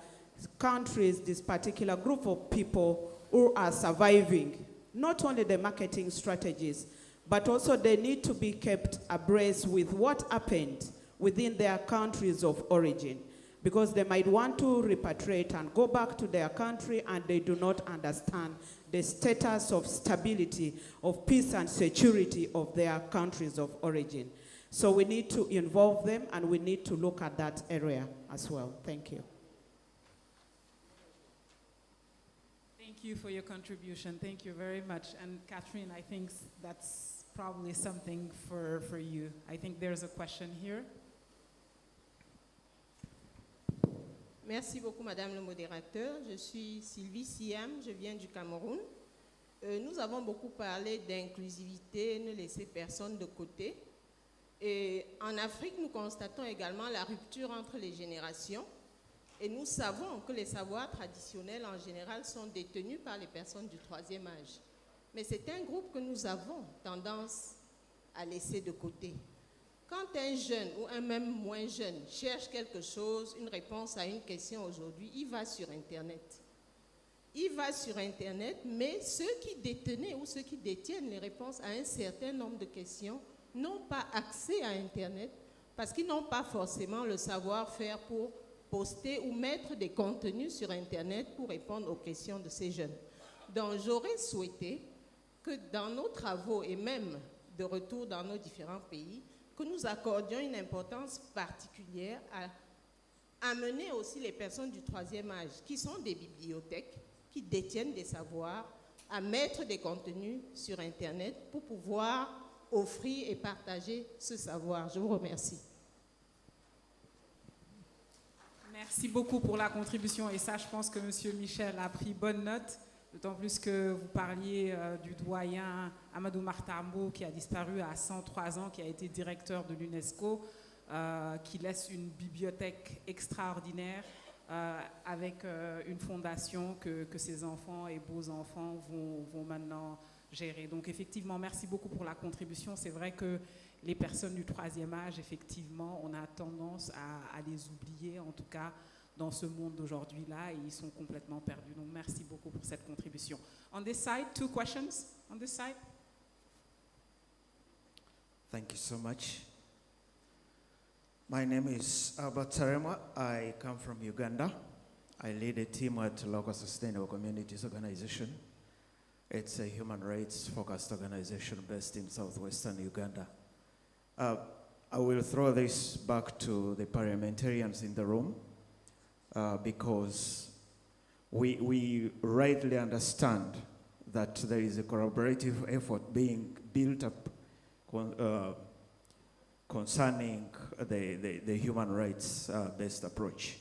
countries, this particular group of people who are surviving. Not only the marketing strategies, but also they need to be kept abreast with what happened within their countries of origin, because they might want to repatriate and go back to their country and they do not understand the status of stability, of peace and security of their countries of origin. So we need to involve them and we need to look at that area as well. Thank you. Thank you for your contribution. Thank you very much. And Catherine, I think that's probably something for you. I think there's a question here. Merci beaucoup, Madame le modérateur. Je suis Sylvie Siam, je viens du Cameroun. Nous avons beaucoup parlé d'inclusivité, ne laisser personne de côté. Et en Afrique, nous constatons également la rupture entre les générations. Et nous savons que les savoirs traditionnels, en général, sont détenus par les personnes du troisième âge. Mais c'est un groupe que nous avons tendance à laisser de côté. Quand un jeune ou un même moins jeune cherche quelque chose, une réponse à une question aujourd'hui, il va sur Internet. Il va sur Internet, mais ceux qui détenaient ou ceux qui détiennent les réponses à un certain nombre de questions n'ont pas accès à Internet parce qu'ils n'ont pas forcément le savoir-faire pour poster ou mettre des contenus sur Internet pour répondre aux questions de ces jeunes. Donc j'aurais souhaité que dans nos travaux et même de retour dans nos différents pays, que nous accordions une importance particulière à amener aussi les personnes du troisième âge, qui sont des bibliothèques, qui détiennent des savoirs, à mettre des contenus sur Internet pour pouvoir offrir et partager ce savoir. Je vous remercie. Merci beaucoup pour la contribution. Et ça, je pense que M. Michel a pris bonne note, d'autant plus que vous parliez du doyen Amadou Martambo, qui a disparu à 103 ans, qui a été directeur de l'UNESCO, qui laisse une bibliothèque extraordinaire avec une fondation que ses enfants et beaux-enfants vont maintenant gérer. Donc effectivement, merci beaucoup pour la contribution. C'est vrai que les personnes du troisième âge, effectivement, on a tendance à les oublier, en tout cas dans ce monde d'aujourd'hui-là, et ils sont complètement perdus. Donc merci beaucoup pour cette contribution. On this side, 2 questions. On this side. Thank you so much. My name is Albert Tarema. I come from Uganda. I lead a team at Local Sustainable Communities Organization. It's a human rights-focused organization based in southwestern Uganda. I will throw this back to the parliamentarians in the room because we rightly understand that there is a collaborative effort being built up concerning the human rights-based approach.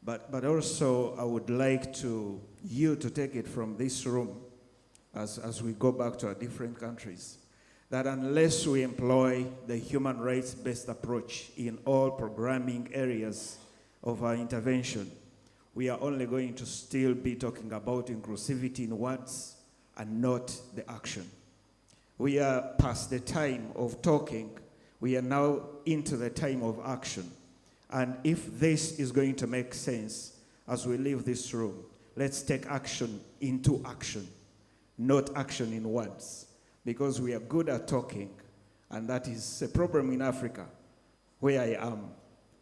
But also, I would like you to take it from this room as we go back to our different countries, that unless we employ the human rights-based approach in all programming areas of our intervention, we are only going to still be talking about inclusivity in words and not the action. We are past the time of talking. We are now into the time of action. And if this is going to make sense as we leave this room, let's take action into action, not action in words, because we are good at talking, and that is a problem in Africa, where I am.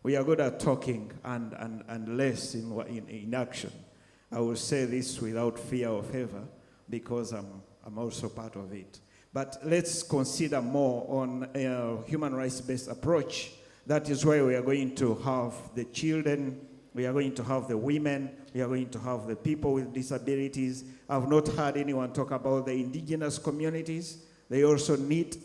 We are good at talking and less in action. I will say this without fear or favor, because I'm also part of it. But let's consider more on a human rights-based approach. That is why we are going to have the children, we are going to have the women, we are going to have the people with disabilities. I've not heard anyone talk about the indigenous communities. They also need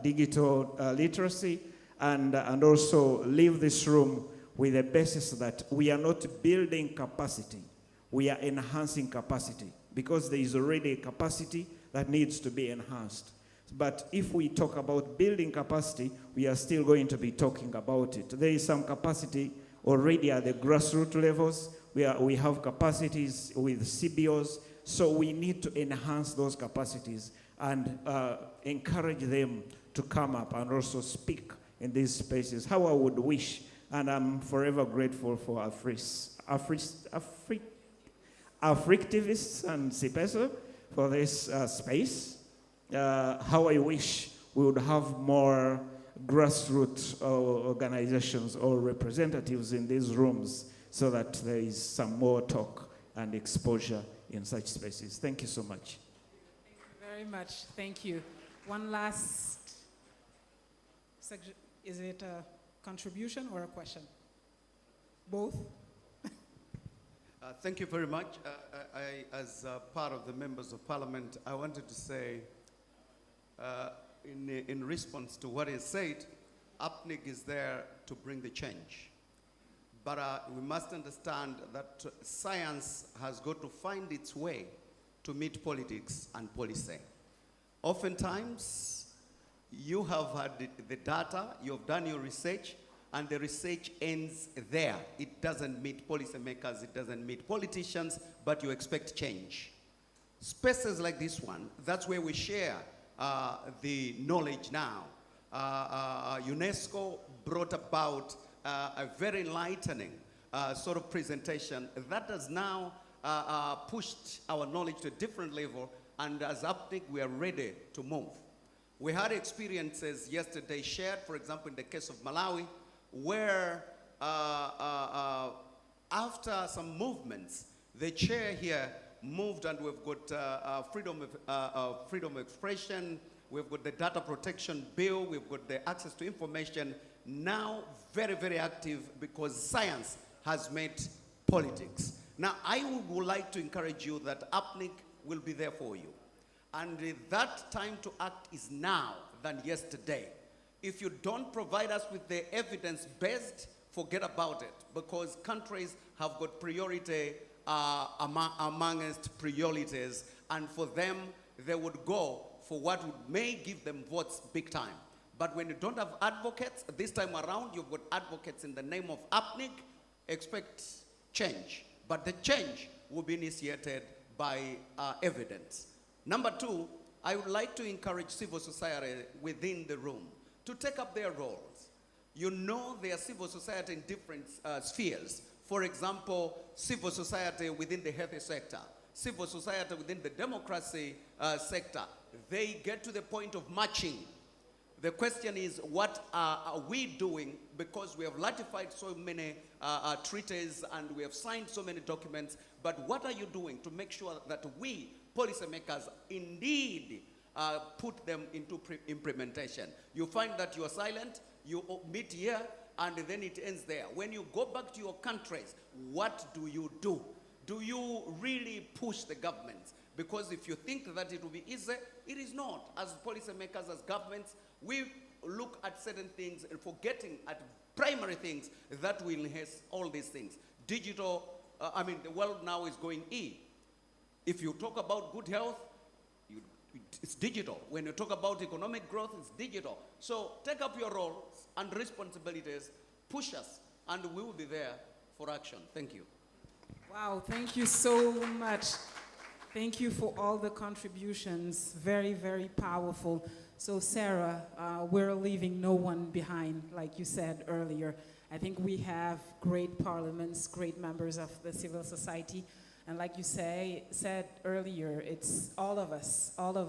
digital literacy, and also leave this room with the basis that we are not building capacity, we are enhancing capacity, because there is already a capacity that needs to be enhanced. But if we talk about building capacity, we are still going to be talking about it. There is some capacity already at the grassroots levels. We have capacities with CBOs, so we need to enhance those capacities and encourage them to come up and also speak in these spaces. How I would wish, and I'm forever grateful for Africtivists and CPESA for this space. How I wish we would have more grassroots organizations or representatives in these rooms so that there is some more talk and exposure in such spaces. Thank you so much. Thank you very much. Thank you. One last, is it a contribution or a question? Both? Thank you very much. As part of the members of parliament, I wanted to say, in response to what is said, APNIC is there to bring the change. but we must understand that science has got to find its way to meet politics and policy. Oftentimes, you have had the data, you have done your research, and the research ends there. It doesn't meet policymakers, it doesn't meet politicians, but you expect change. Spaces like this one, that's where we share the knowledge now. UNESCO brought about a very enlightening sort of presentation that has now pushed our knowledge to a different level, and as UPNIC, we are ready to move. We had experiences yesterday shared, for example, in the case of Malawi, where after some movements, the chair here moved, and we've got freedom of expression, we've got the data protection bill, we've got the access to information, now very, very active because science has met politics. Now, I would like to encourage you that UPNIC will be there for you. And that time to act is now than yesterday. If you don't provide us with the evidence-based, forget about it, because countries have got priority amongst priorities, and for them, they would go for what may give them votes big time. But when you don't have advocates, this time around, you've got advocates in the name of UPNIC, expect change. But the change will be initiated by evidence. Number two, I would like to encourage civil society within the room to take up their roles. You know there are civil society in different spheres. For example, civil society within the health sector, civil society within the democracy sector. They get to the point of marching. The question is, what are we doing? Because we have ratified so many treaties and we have signed so many documents, but what are you doing to make sure that we, policymakers, indeed put them into implementation? You find that you are silent, you meet here, and then it ends there. When you go back to your countries, what do you do? Do you really push the governments? Because if you think that it will be easy, it is not. As policymakers, as governments, we look at certain things and forgetting at primary things that will enhance all these things. Digital, the world now is going If you talk about good health, it's digital. When you talk about economic growth, it's digital. So take up your roles and responsibilities, push us, and we will be there for action. Thank you. Wow, thank you so much. Thank you for all the contributions. Very, very powerful. So Sarah, we're leaving no one behind, like you said earlier. I think we have great parliaments, great members of the civil society. And like you said earlier, it's all of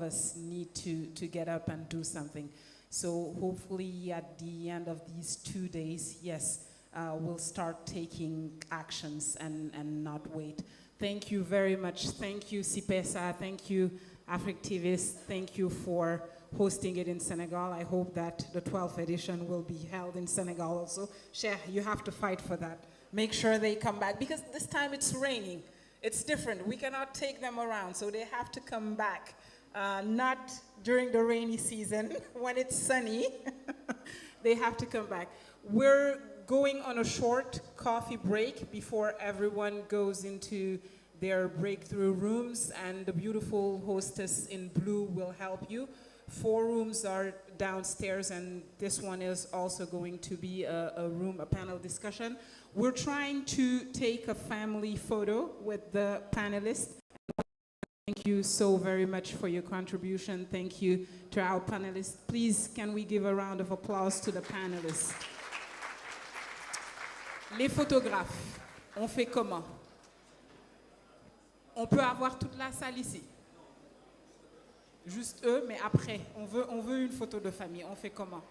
us need to get up and do something. So hopefully at the end of these 2 days, yes, we'll start taking actions and not wait. Thank you very much. Thank you, CIPESA. Thank you, Africtivists. Thank you for hosting it in Senegal. I hope that the 12th edition will be held in Senegal also. Cher, you have to fight for that. Make sure they come back, because this time it's raining. It's different. We cannot take them around, so they have to come back. Not during the rainy season, when it's sunny. They have to come back. We're going on a short coffee break before everyone goes into their breakthrough rooms, and the beautiful hostess in blue will help you. 4 rooms are downstairs, and this one is also going to be a panel discussion. We're trying to take a family photo with the panelists. Thank you so very much for your contribution. Thank you to our panelists. Please, can we give a round of applause to the panelists? Les photographes, on fait comment? On peut avoir toute la salle ici? Juste eux, mais après, on veut une photo de famille. On fait comment?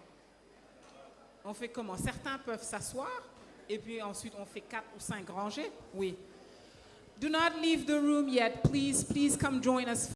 On fait comment? Certains peuvent s'asseoir, et puis ensuite on fait 4 ou 5 rangées. Oui. Do not leave the room yet. Please come join us.